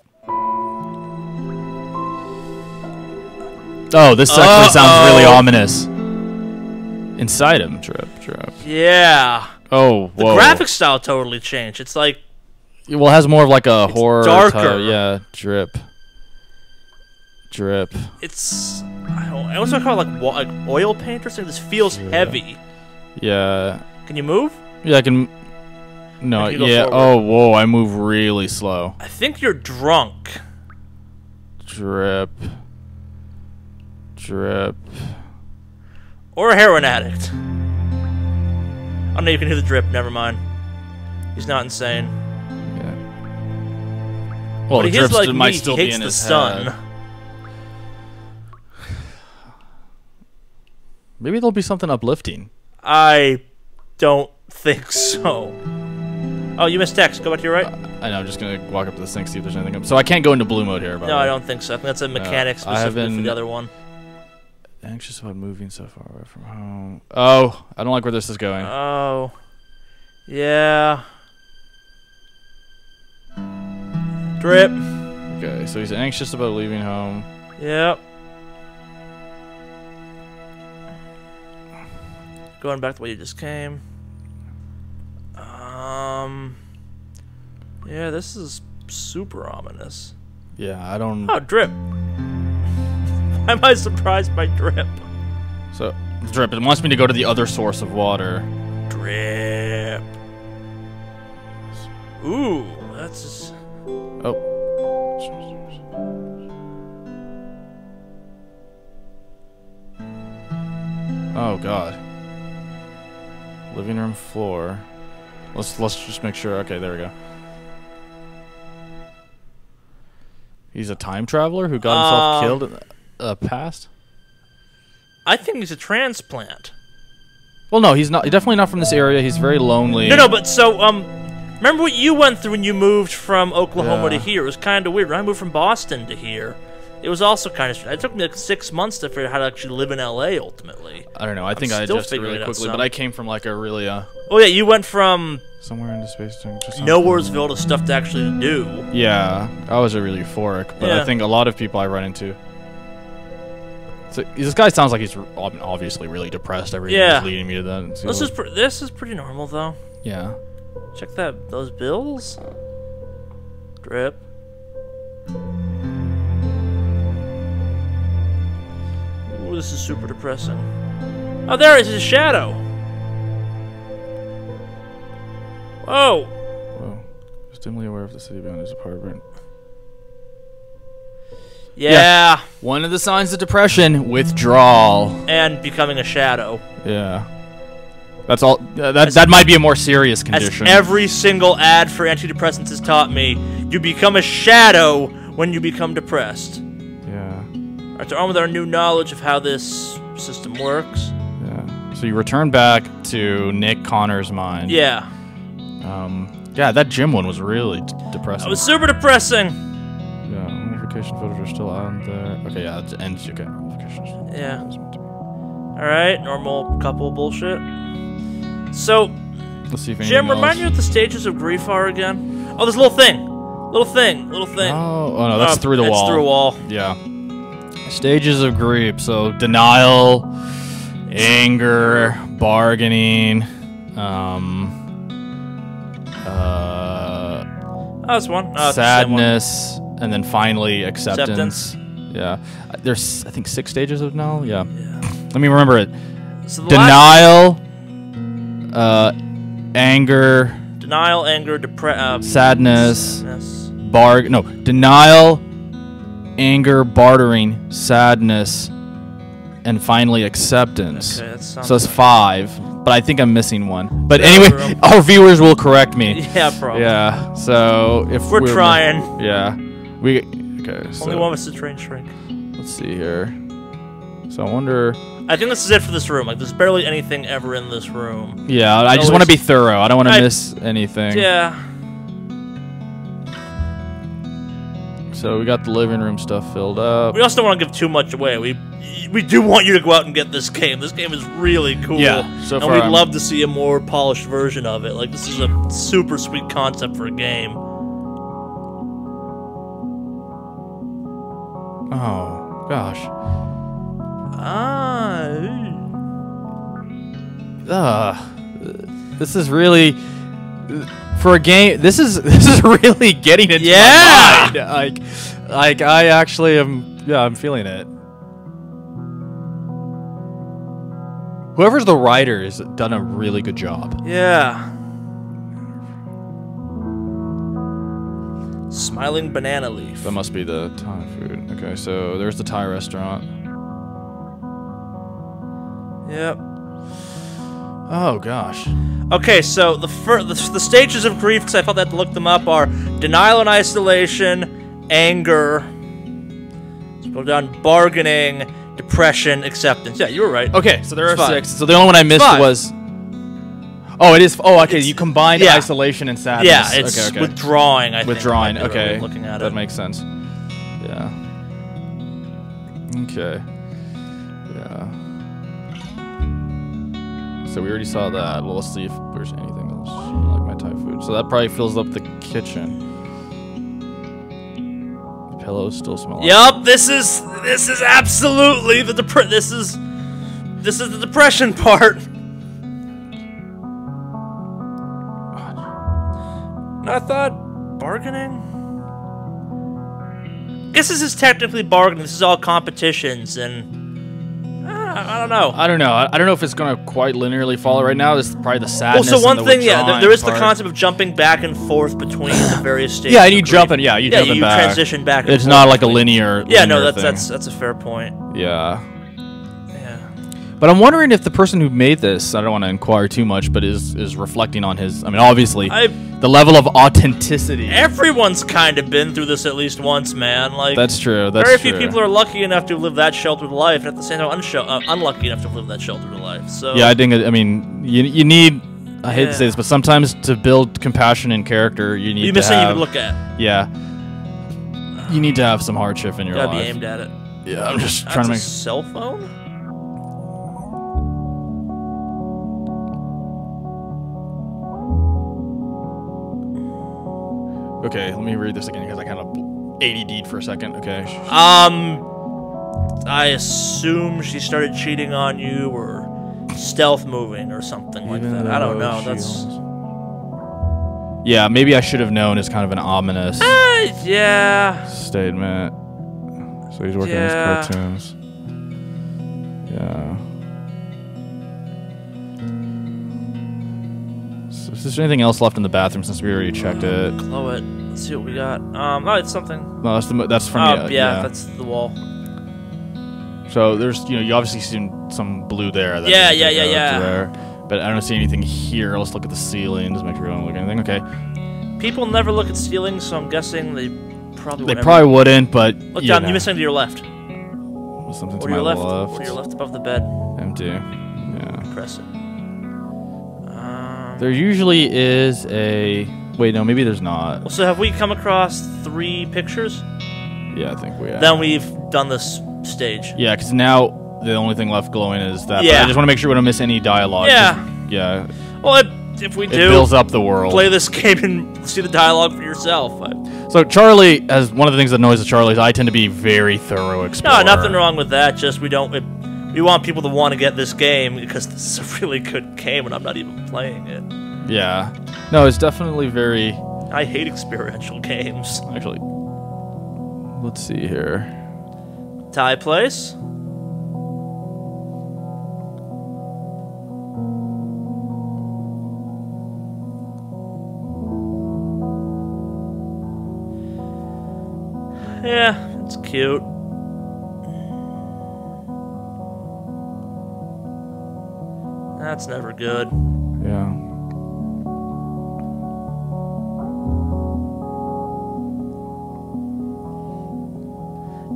Speaker 2: Oh, this actually sounds really ominous. Inside him, drip.
Speaker 1: Yeah.
Speaker 2: Oh,
Speaker 1: the
Speaker 2: whoa.
Speaker 1: graphic style totally changed. It's like,
Speaker 2: well, it has more of like a horror
Speaker 1: darker.
Speaker 2: type. Yeah, drip.
Speaker 1: It's, I also call it like oil paint or something. This feels heavy.
Speaker 2: Yeah.
Speaker 1: Can you move?
Speaker 2: Yeah, I can. No, yeah.
Speaker 1: Forward?
Speaker 2: Oh, whoa! I move really slow.
Speaker 1: I think you're drunk.
Speaker 2: Drip.
Speaker 1: Or a heroin addict. Oh no, you can hear the drip. Never mind. He's not insane.
Speaker 2: Yeah. Well,
Speaker 1: but
Speaker 2: the
Speaker 1: he
Speaker 2: drips
Speaker 1: like
Speaker 2: might
Speaker 1: me,
Speaker 2: still
Speaker 1: he
Speaker 2: be
Speaker 1: hates
Speaker 2: in
Speaker 1: the
Speaker 2: his
Speaker 1: sun.
Speaker 2: head. Maybe there'll be something uplifting.
Speaker 1: I don't think so. Oh, you missed text. Go back to your right.
Speaker 2: I know. I'm just gonna walk up to this thing, see if there's anything. So I can't go into blue mode here.
Speaker 1: No, I don't think so. I think that's a mechanic specifically for the other one.
Speaker 2: Anxious about moving so far away from home. Oh, I don't like where this is going.
Speaker 1: Oh, yeah. Drip.
Speaker 2: Okay, so he's anxious about leaving home.
Speaker 1: Yep. Going back the way you just came. Yeah, this is super ominous.
Speaker 2: Yeah, I don't.
Speaker 1: Oh, drip. Why am I surprised by drip?
Speaker 2: So, drip. It wants me to go to the other source of water.
Speaker 1: Drip. Ooh, that's.
Speaker 2: Oh. Oh God. Living room floor. Let's just make sure. Okay, there we go. He's a time traveler who got himself killed in the past?
Speaker 1: I think he's a transplant.
Speaker 2: Well, no, he's not. He's definitely not from this area. He's very lonely.
Speaker 1: No, but so, remember what you went through when you moved from Oklahoma to here? It was kind of weird. When I moved from Boston to here, it was also kind of strange. It took me like 6 months to figure out how to actually live in LA, ultimately.
Speaker 2: I don't know. I think I adjusted really quickly, but I came from like a really,
Speaker 1: Oh, yeah, you went from
Speaker 2: somewhere into space.
Speaker 1: Nowheresville to stuff to actually do.
Speaker 2: Yeah, I was really euphoric, but I think a lot of people I run into. So this guy sounds like he's obviously really depressed. Everything is leading me to that.
Speaker 1: This is pretty normal though.
Speaker 2: Yeah.
Speaker 1: Check those bills. Drip. Ooh, this is super depressing. Oh, there is his shadow. Whoa.
Speaker 2: Whoa. Just dimly aware of the city beyond his apartment.
Speaker 1: Yeah.
Speaker 2: One of the signs of depression: withdrawal
Speaker 1: and becoming a shadow.
Speaker 2: Yeah. That's all. That might be a more serious condition.
Speaker 1: As every single ad for antidepressants has taught me, you become a shadow when you become depressed.
Speaker 2: Yeah.
Speaker 1: All right, to arm with our new knowledge of how this system works.
Speaker 2: Yeah. So you return back to Nick Connor's mind.
Speaker 1: Yeah.
Speaker 2: Yeah, that gym one was really depressing.
Speaker 1: It was super depressing.
Speaker 2: Yeah, notification photos are still on there. Okay, yeah, it ends. Okay, notifications.
Speaker 1: Yeah. All right, normal couple bullshit. So,
Speaker 2: let's see if
Speaker 1: Jim, remind me what the stages of grief are again. Oh, this little thing. Little thing.
Speaker 2: Oh no, that's through the wall.
Speaker 1: It's through a wall.
Speaker 2: Yeah. Stages of grief. So denial, anger, bargaining.
Speaker 1: That's one.
Speaker 2: Sadness, and then finally acceptance. Yeah. There's, I think, 6 stages of denial. Yeah. Let me remember it.
Speaker 1: So
Speaker 2: denial, anger.
Speaker 1: Denial, anger,
Speaker 2: sadness. Denial, anger, bartering, sadness, and finally acceptance.
Speaker 1: Okay,
Speaker 2: so it's 5. But I think I'm missing one. But anyway, our viewers will correct me.
Speaker 1: Yeah, probably.
Speaker 2: Yeah. So if
Speaker 1: we're trying.
Speaker 2: Yeah. Okay. So
Speaker 1: only one was to train shrink.
Speaker 2: Let's see here. So I wonder.
Speaker 1: I think this is it for this room. Like, there's barely anything ever in this room.
Speaker 2: Yeah, I just want to be thorough. I don't want to miss anything.
Speaker 1: Yeah.
Speaker 2: So we got the living room stuff filled up.
Speaker 1: We also don't want to give too much away. We do want you to go out and get this game. This game is really cool.
Speaker 2: Yeah, so far.
Speaker 1: And we'd love to see a more polished version of it. Like, this is a super sweet concept for a game.
Speaker 2: Oh, gosh. This is really for a game. This is really getting into my mind. Like I actually am. Yeah, I'm feeling it. Whoever's the writer has done a really good job.
Speaker 1: Yeah. Smiling banana leaf.
Speaker 2: That must be the Thai food. Okay, so there's the Thai restaurant.
Speaker 1: Yep.
Speaker 2: Oh gosh.
Speaker 1: Okay, so the stages of grief, because I felt I had to look them up, are denial and isolation, anger. Let's go down: bargaining, depression, acceptance. Yeah, you were right.
Speaker 2: Okay, so there are
Speaker 1: It's
Speaker 2: 6. So the only one I missed was. Oh, it is. Oh, okay. You combined isolation and sadness.
Speaker 1: Yeah, it's
Speaker 2: okay.
Speaker 1: withdrawing. I think
Speaker 2: withdrawing.
Speaker 1: might be the right way
Speaker 2: Okay,
Speaker 1: of looking at
Speaker 2: that
Speaker 1: it.
Speaker 2: makes sense. Yeah. Okay. Yeah. So we already saw that. Well, let's see if there's anything else like my Thai food. So that probably fills up the kitchen. The pillows still smell.
Speaker 1: Yup, this is absolutely the this is the depression part. I thought bargaining. Guess this is technically bargaining. This is all competitions, and I don't know.
Speaker 2: I don't know. I don't know if it's gonna quite linearly follow right now. This is probably the sadness.
Speaker 1: Well, so one
Speaker 2: and the
Speaker 1: thing, there is
Speaker 2: part.
Speaker 1: the concept of jumping back and forth between the various stages.
Speaker 2: Yeah, and you jumping. Yeah, you jumping back.
Speaker 1: transition back. And
Speaker 2: it's
Speaker 1: forth
Speaker 2: not like a
Speaker 1: between.
Speaker 2: linear.
Speaker 1: Yeah, no,
Speaker 2: thing.
Speaker 1: that's a fair point.
Speaker 2: Yeah.
Speaker 1: Yeah.
Speaker 2: But I'm wondering if the person who made this, I don't want to inquire too much, but is reflecting on his. I mean, obviously, the level of authenticity.
Speaker 1: Everyone's kind of been through this at least once, man. Like
Speaker 2: that's true. That's
Speaker 1: very
Speaker 2: true.
Speaker 1: few people are lucky enough to live that sheltered life, and at the same time, unlucky enough to live that sheltered life. So
Speaker 2: yeah, I think. I mean, you need. I hate to say this, but sometimes to build compassion and character, you need. You miss
Speaker 1: something you can look at.
Speaker 2: Yeah. You need to have some hardship in your life.
Speaker 1: Gotta be aimed at it.
Speaker 2: Yeah, I'm just trying to make.
Speaker 1: Cell phone.
Speaker 2: Okay, let me read this again because I kind of ADD'd for a second. Okay.
Speaker 1: I assume she started cheating on you or stealth moving or something like that. I don't know. That's.
Speaker 2: Yeah, maybe I should have known is kind of an ominous.
Speaker 1: Yeah.
Speaker 2: Statement. So he's working on his cartoons. Yeah. So is there anything else left in the bathroom since we already checked it?
Speaker 1: Glow it. Let's see what we got. Oh, it's something.
Speaker 2: No, that's from
Speaker 1: yeah, that's the wall.
Speaker 2: So there's, you obviously seen some blue there. That
Speaker 1: yeah.
Speaker 2: There, but I don't see anything here. Let's look at the ceilings, make sure we don't look at anything. Okay.
Speaker 1: People never look at ceilings, so I'm guessing they probably wouldn't.
Speaker 2: They probably wouldn't, but
Speaker 1: look down. You missed something to your left.
Speaker 2: Something to
Speaker 1: or
Speaker 2: my
Speaker 1: your left.
Speaker 2: left.
Speaker 1: Or your left above the bed.
Speaker 2: Empty. Yeah.
Speaker 1: Press it.
Speaker 2: There usually is a. Wait, no, maybe there's not.
Speaker 1: Well, so have we come across 3 pictures?
Speaker 2: Yeah, I think we have.
Speaker 1: Then we've done this stage.
Speaker 2: Yeah, because now the only thing left glowing is that.
Speaker 1: Yeah.
Speaker 2: But I just want to make sure we don't miss any dialogue.
Speaker 1: Yeah.
Speaker 2: Yeah.
Speaker 1: Well, if we do,
Speaker 2: it builds up the world.
Speaker 1: Play this game and see the dialogue for yourself.
Speaker 2: So Charlie, as one of the things that annoys the Charlie is I tend to be very thorough explorer.
Speaker 1: No, nothing wrong with that. Just we want people to want to get this game because this is a really good game and I'm not even playing it.
Speaker 2: Yeah. No, it's definitely very.
Speaker 1: I hate experiential games.
Speaker 2: Actually, let's see here.
Speaker 1: Thai place. Yeah, it's cute. That's never good.
Speaker 2: Yeah.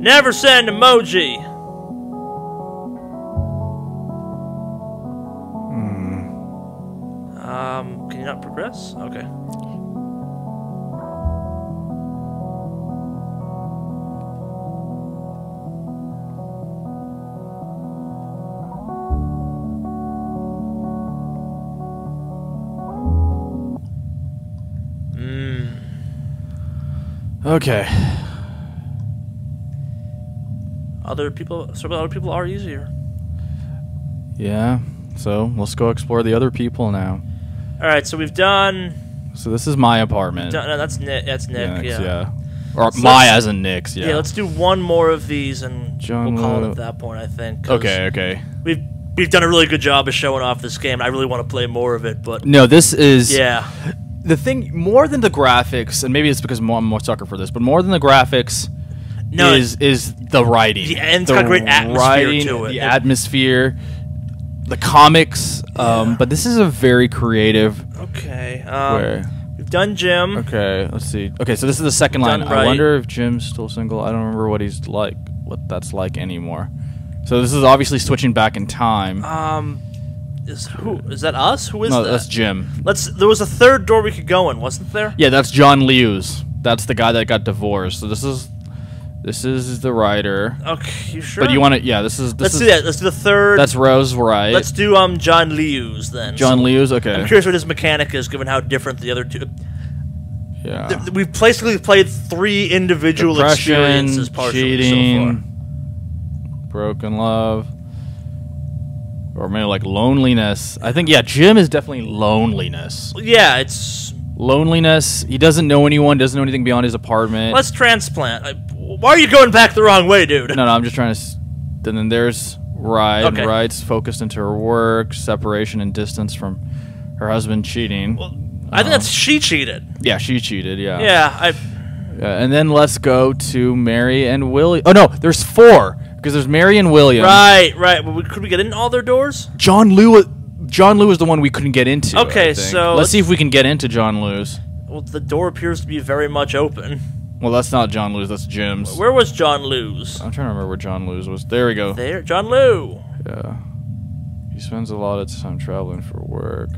Speaker 1: Never send emoji. Can you not progress? Okay.
Speaker 2: Okay.
Speaker 1: Some other people are easier.
Speaker 2: Yeah. So let's go explore the other people now.
Speaker 1: All right. So we've done.
Speaker 2: So this is my apartment.
Speaker 1: No, that's Nick. That's Nick. Yeah.
Speaker 2: Or
Speaker 1: So
Speaker 2: my as in Nick's. Yeah.
Speaker 1: Yeah. Let's do one more of these, and
Speaker 2: John
Speaker 1: we'll call it
Speaker 2: Lue.
Speaker 1: at that point. I think. 'Cause
Speaker 2: Okay.
Speaker 1: We've done a really good job of showing off this game. I really want to play more of it, but
Speaker 2: No, this is.
Speaker 1: yeah.
Speaker 2: The thing, more than the graphics, and maybe it's because I'm more sucker for this, but more than the graphics is the writing.
Speaker 1: Yeah, and it's got great atmosphere to it.
Speaker 2: The atmosphere, the comics. But this is a very creative.
Speaker 1: Okay.
Speaker 2: Where?
Speaker 1: We've done Jim.
Speaker 2: Okay, let's see. Okay, so this is the second line.
Speaker 1: Done
Speaker 2: I
Speaker 1: right.
Speaker 2: wonder if Jim's still single. I don't remember what he's like, what that's like anymore. So this is obviously switching back in time.
Speaker 1: Is that us? Who is
Speaker 2: No,
Speaker 1: that?
Speaker 2: that's Jim.
Speaker 1: There was a third door we could go in, wasn't there?
Speaker 2: Yeah, that's John Liu's. That's the guy that got divorced. So this is the writer.
Speaker 1: Okay, you sure?
Speaker 2: But you want to? Yeah, this is.
Speaker 1: Let's do that. Let's do the third.
Speaker 2: That's Rose, right?
Speaker 1: Let's do John Liu's then.
Speaker 2: John Liu's. Okay.
Speaker 1: I'm curious what his mechanic is, given how different the other two.
Speaker 2: Yeah.
Speaker 1: We've basically played 3 individual
Speaker 2: Depression,
Speaker 1: experiences partially
Speaker 2: cheating,
Speaker 1: so
Speaker 2: broken love, or maybe like loneliness. I think Jim is definitely loneliness.
Speaker 1: far. Yeah, it's.
Speaker 2: Loneliness. He doesn't know anyone. Doesn't know anything beyond his apartment.
Speaker 1: Let's transplant. Why are you going back the wrong way, dude?
Speaker 2: No, I'm just trying to. And then there's Ride.
Speaker 1: Okay.
Speaker 2: Ride's focused into her work, separation and distance from her husband cheating.
Speaker 1: Well, I think that's she cheated.
Speaker 2: Yeah, she cheated. Yeah.
Speaker 1: Yeah,
Speaker 2: And then let's go to Mary and William. Oh no, there's 4 because there's Mary and William.
Speaker 1: Right. Well, could we get in all their doors?
Speaker 2: John Liu is the one we couldn't get into.
Speaker 1: Okay,
Speaker 2: I think.
Speaker 1: so
Speaker 2: let's see if we can get into John Liu's.
Speaker 1: Well, the door appears to be very much open.
Speaker 2: Well, that's not John Liu's. That's Jim's.
Speaker 1: Where was John Liu's?
Speaker 2: I'm trying to remember where John Liu's was. There we go.
Speaker 1: There, John Liu.
Speaker 2: Yeah. He spends a lot of time traveling for work.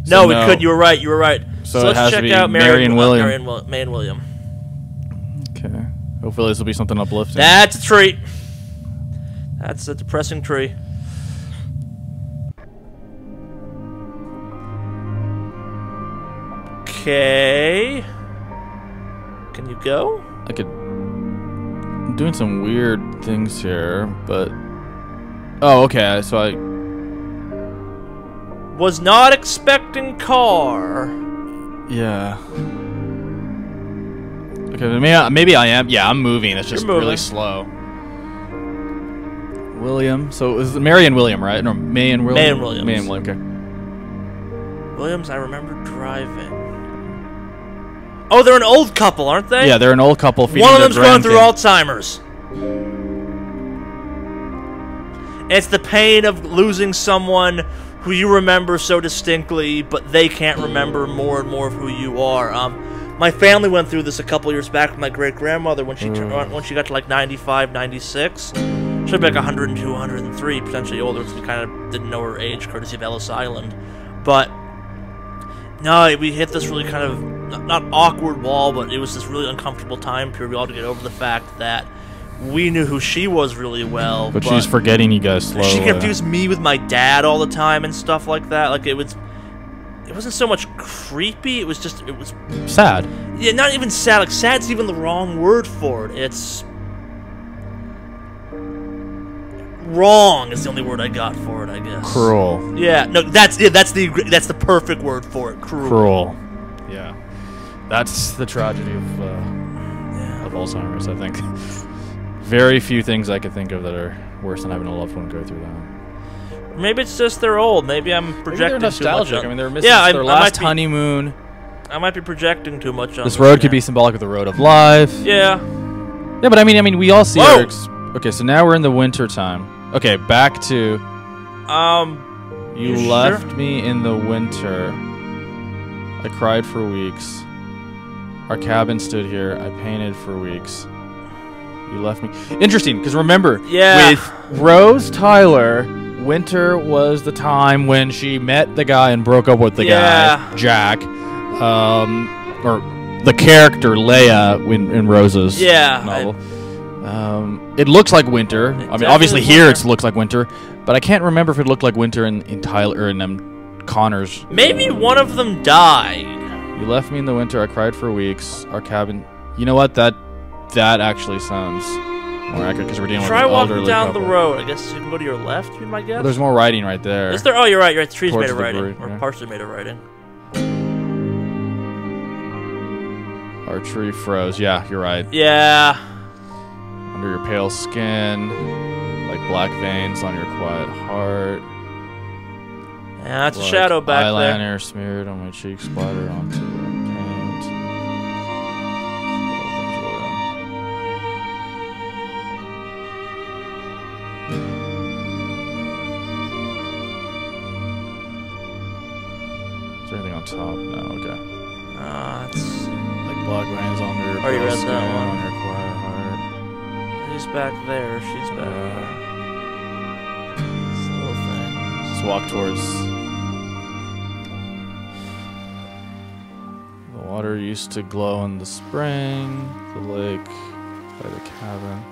Speaker 1: No, we couldn't. You were right.
Speaker 2: So it
Speaker 1: let's
Speaker 2: has to
Speaker 1: check
Speaker 2: be
Speaker 1: out
Speaker 2: Mary and William.
Speaker 1: May and William.
Speaker 2: Okay. Hopefully this will be something uplifting.
Speaker 1: That's a treat. That's a depressing tree. Okay. Can you go?
Speaker 2: I'm doing some weird things here, but... Oh, okay, so I...
Speaker 1: Was not expecting car.
Speaker 2: Yeah. Okay, maybe I am. Yeah, I'm moving. It's just really slow. William. So it was Mary and William, right? No, May and William.
Speaker 1: May and Williams.
Speaker 2: May and William. Okay.
Speaker 1: Williams, I remember driving. Oh, they're an old couple, aren't they?
Speaker 2: Yeah, they're an old couple.
Speaker 1: One of them's going through Alzheimer's. It's the pain of losing someone who you remember so distinctly, but they can't remember more and more of who you are. My family went through this a couple years back with my great-grandmother when she when she got to like 95, 96. She'd be like 102, 103, potentially older, because we kind of didn't know her age, courtesy of Ellis Island. But no, we hit this really kind of not awkward wall, but it was this really uncomfortable time period. We all had to get over the fact that we knew who she was really well,
Speaker 2: but she's forgetting you guys slowly.
Speaker 1: She confused me with my dad all the time and stuff like that. Like it wasn't so much creepy. It was
Speaker 2: sad.
Speaker 1: Yeah, not even sad. Like sad's even the wrong word for it. It's wrong is the only word I got for it, I guess.
Speaker 2: Cruel.
Speaker 1: Yeah, no, that's the perfect word for it. Cruel.
Speaker 2: Cruel. Yeah, that's the tragedy of Alzheimer's. I think very few things I could think of that are worse than having a loved one go through that.
Speaker 1: Maybe it's just they're old. Maybe I'm projecting
Speaker 2: they're nostalgic.
Speaker 1: too much.
Speaker 2: I mean, they're missing their last honeymoon.
Speaker 1: I might be projecting too much on
Speaker 2: this road could be symbolic of the road of life.
Speaker 1: Yeah.
Speaker 2: Yeah, but I mean, we all see. Okay, so now we're in the winter time. Okay, back to. You left me in the winter. I cried for weeks. Our cabin stood here. I painted for weeks. You left me. Interesting, because remember, with Rose Tyler, winter was the time when she met the guy and broke up with the guy, Jack, or the character Leia in Rose's novel. It looks like winter. I mean, obviously here it looks like winter, but I can't remember if it looked like winter in Tyler or in Connor's.
Speaker 1: Maybe one of them died.
Speaker 2: You left me in the winter. I cried for weeks. Our cabin. You know what? That actually sounds more accurate because we're dealing with an elderly
Speaker 1: Try walking down
Speaker 2: couple.
Speaker 1: the road. I guess you can go to your left. You might guess.
Speaker 2: Well, there's more writing right there.
Speaker 1: Is there? Oh, you're right. You're right. The tree's
Speaker 2: Towards
Speaker 1: made of
Speaker 2: the
Speaker 1: writing,
Speaker 2: brewery,
Speaker 1: or partially made of writing.
Speaker 2: Our tree froze. Yeah, you're right.
Speaker 1: Yeah.
Speaker 2: Under your pale skin, like black veins on your quiet heart.
Speaker 1: Yeah, that's
Speaker 2: like
Speaker 1: a shadow back there.
Speaker 2: Eyeliner smeared on my cheeks, splattered onto the paint. Is there anything on top? No, okay.
Speaker 1: It's
Speaker 2: Like black veins on your
Speaker 1: already
Speaker 2: pale
Speaker 1: read
Speaker 2: skin,
Speaker 1: that one.
Speaker 2: on your quiet heart.
Speaker 1: He's back there. She's back there. This little thing.
Speaker 2: Just walk towards. The water used to glow in the spring. The lake by the cabin.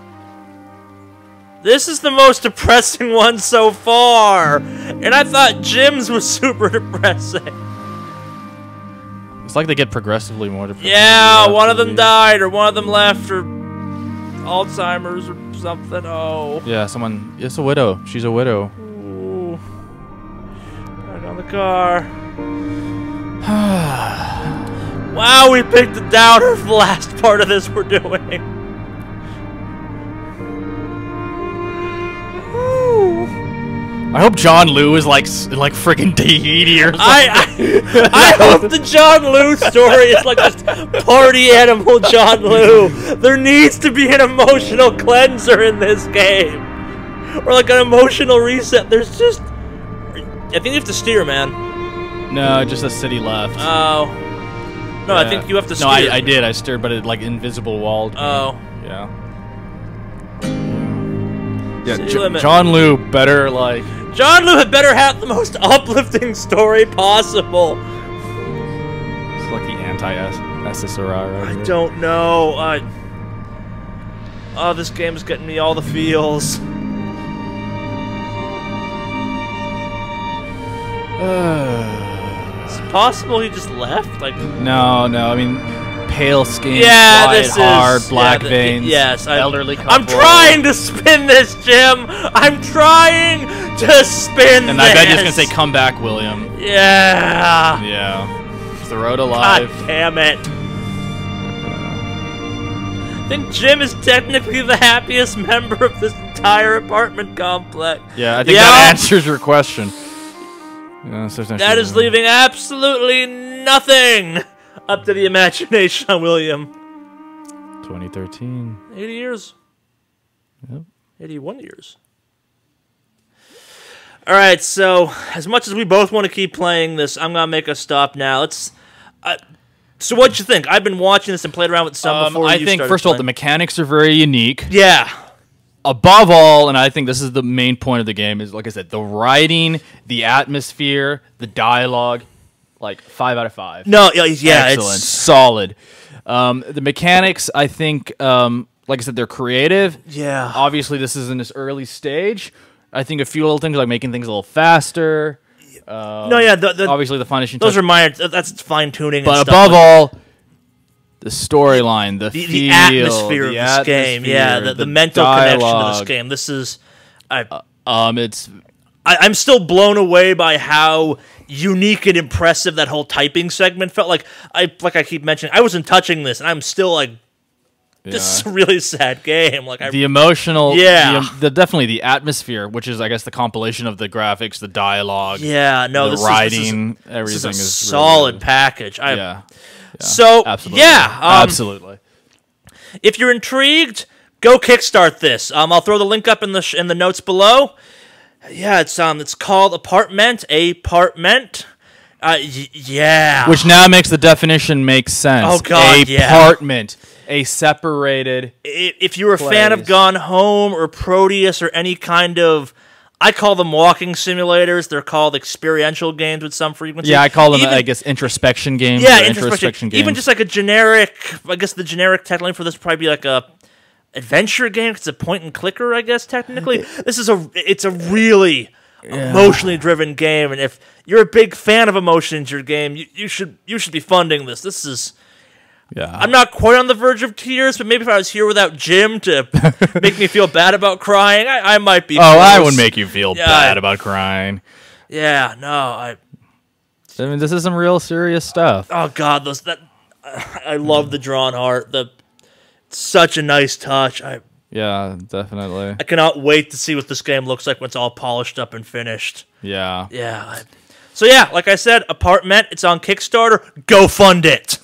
Speaker 1: This is the most depressing one so far, and I thought Jim's was super depressing.
Speaker 2: It's like they get progressively more depressing.
Speaker 1: Yeah, one of them died, or one of them left, or Alzheimer's, or something. Oh.
Speaker 2: Yeah, someone. It's a widow. She's a widow.
Speaker 1: Ooh. Back on the car. Wow, we picked a downer for the last part of this we're doing.
Speaker 2: I hope John Liu is like freaking Tahiti or something.
Speaker 1: I hope the John Liu story is like just party animal John Liu. There needs to be an emotional cleanser in this game, or like an emotional reset. There's just, I think you have to steer, man.
Speaker 2: No, just a city left.
Speaker 1: Oh. No, I think you have to steer.
Speaker 2: No, I did. I steered, but it like invisible walled me.
Speaker 1: Oh.
Speaker 2: Yeah. Yeah,
Speaker 1: City limit.
Speaker 2: John Liu better like.
Speaker 1: John Liu had better have the most uplifting story possible.
Speaker 2: It's like the anti-SSRI, right?
Speaker 1: I don't know. Oh, this game's getting me all the feels. Is it possible he just left? Like
Speaker 2: No. I mean, pale skin,
Speaker 1: yeah,
Speaker 2: quiet
Speaker 1: this
Speaker 2: heart,
Speaker 1: is
Speaker 2: black
Speaker 1: yeah,
Speaker 2: veins.
Speaker 1: Yes,
Speaker 2: elderly couple.
Speaker 1: I'm trying to spin this, Jim. I'm trying to spin
Speaker 2: And
Speaker 1: this.
Speaker 2: I bet you're gonna say, "Come back, William."
Speaker 1: Yeah.
Speaker 2: Yeah. It's the road alive.
Speaker 1: God damn it. I think Jim is technically the happiest member of this entire apartment complex.
Speaker 2: Yeah, I think that answers your question. Yeah,
Speaker 1: that is leaving absolutely nothing up to the imagination on William.
Speaker 2: 2013.
Speaker 1: 80 years.
Speaker 2: Yep.
Speaker 1: 81 years. All right, so as much as we both want to keep playing this, I'm going to make a stop now. Let's... so what'd you think? I've been watching this and played around with some before
Speaker 2: I
Speaker 1: you
Speaker 2: think,
Speaker 1: started
Speaker 2: first of all,
Speaker 1: playing.
Speaker 2: the mechanics are very unique.
Speaker 1: Yeah.
Speaker 2: Above all, and I think this is the main point of the game, is, like I said, the writing, the atmosphere, the dialogue, like 5 out of 5.
Speaker 1: No, yeah,
Speaker 2: excellent,
Speaker 1: it's
Speaker 2: solid. The mechanics, I think, like I said, they're creative.
Speaker 1: Yeah.
Speaker 2: Obviously, this is in this early stage. I think a few little things like making things a little faster.
Speaker 1: No, yeah,
Speaker 2: Obviously, the finishing
Speaker 1: those
Speaker 2: touch.
Speaker 1: are minor. That's fine tuning.
Speaker 2: But
Speaker 1: and
Speaker 2: above
Speaker 1: stuff
Speaker 2: all, the storyline, the feel,
Speaker 1: the atmosphere of this game, yeah, the mental connection to this game. This is, I'm still blown away by how unique and impressive that whole typing segment felt. Like I keep mentioning, I wasn't touching this, and I'm still like, this is a really sad game. Like
Speaker 2: the emotional,
Speaker 1: yeah,
Speaker 2: definitely the atmosphere, which is, I guess, the compilation of the graphics, the dialogue,
Speaker 1: yeah, no,
Speaker 2: the writing,
Speaker 1: everything
Speaker 2: is
Speaker 1: a solid
Speaker 2: really,
Speaker 1: package.
Speaker 2: Yeah.
Speaker 1: So
Speaker 2: absolutely.
Speaker 1: yeah,
Speaker 2: absolutely.
Speaker 1: If you're intrigued, go kickstart this. I'll throw the link up in the notes below. Yeah, it's called Apartment. Yeah.
Speaker 2: Which now makes the definition make sense.
Speaker 1: Oh God,
Speaker 2: apartment, a separated.
Speaker 1: If you're a fan of Gone Home or Proteus or any kind of I call them walking simulators. They're called experiential games with some frequency.
Speaker 2: Yeah, I call them, I guess, introspection games.
Speaker 1: Yeah,
Speaker 2: introspection games.
Speaker 1: Even just like a generic, I guess the generic technically for this would probably be like a adventure game. It's a point and clicker, I guess, technically. It's a really emotionally driven game, and if you're a big fan of emotions in your game, you should be funding this. This is...
Speaker 2: Yeah.
Speaker 1: I'm not quite on the verge of tears, but maybe if I was here without Jim to make me feel bad about crying, I might be.
Speaker 2: Oh, I would make you feel bad about crying.
Speaker 1: Yeah, no,
Speaker 2: I mean, this is some real serious stuff.
Speaker 1: Oh God, I love the drawn art. Such a nice touch.
Speaker 2: Yeah, definitely.
Speaker 1: I cannot wait to see what this game looks like when it's all polished up and finished.
Speaker 2: Yeah.
Speaker 1: Yeah. So yeah, like I said, Ment. It's on Kickstarter. Go fund it.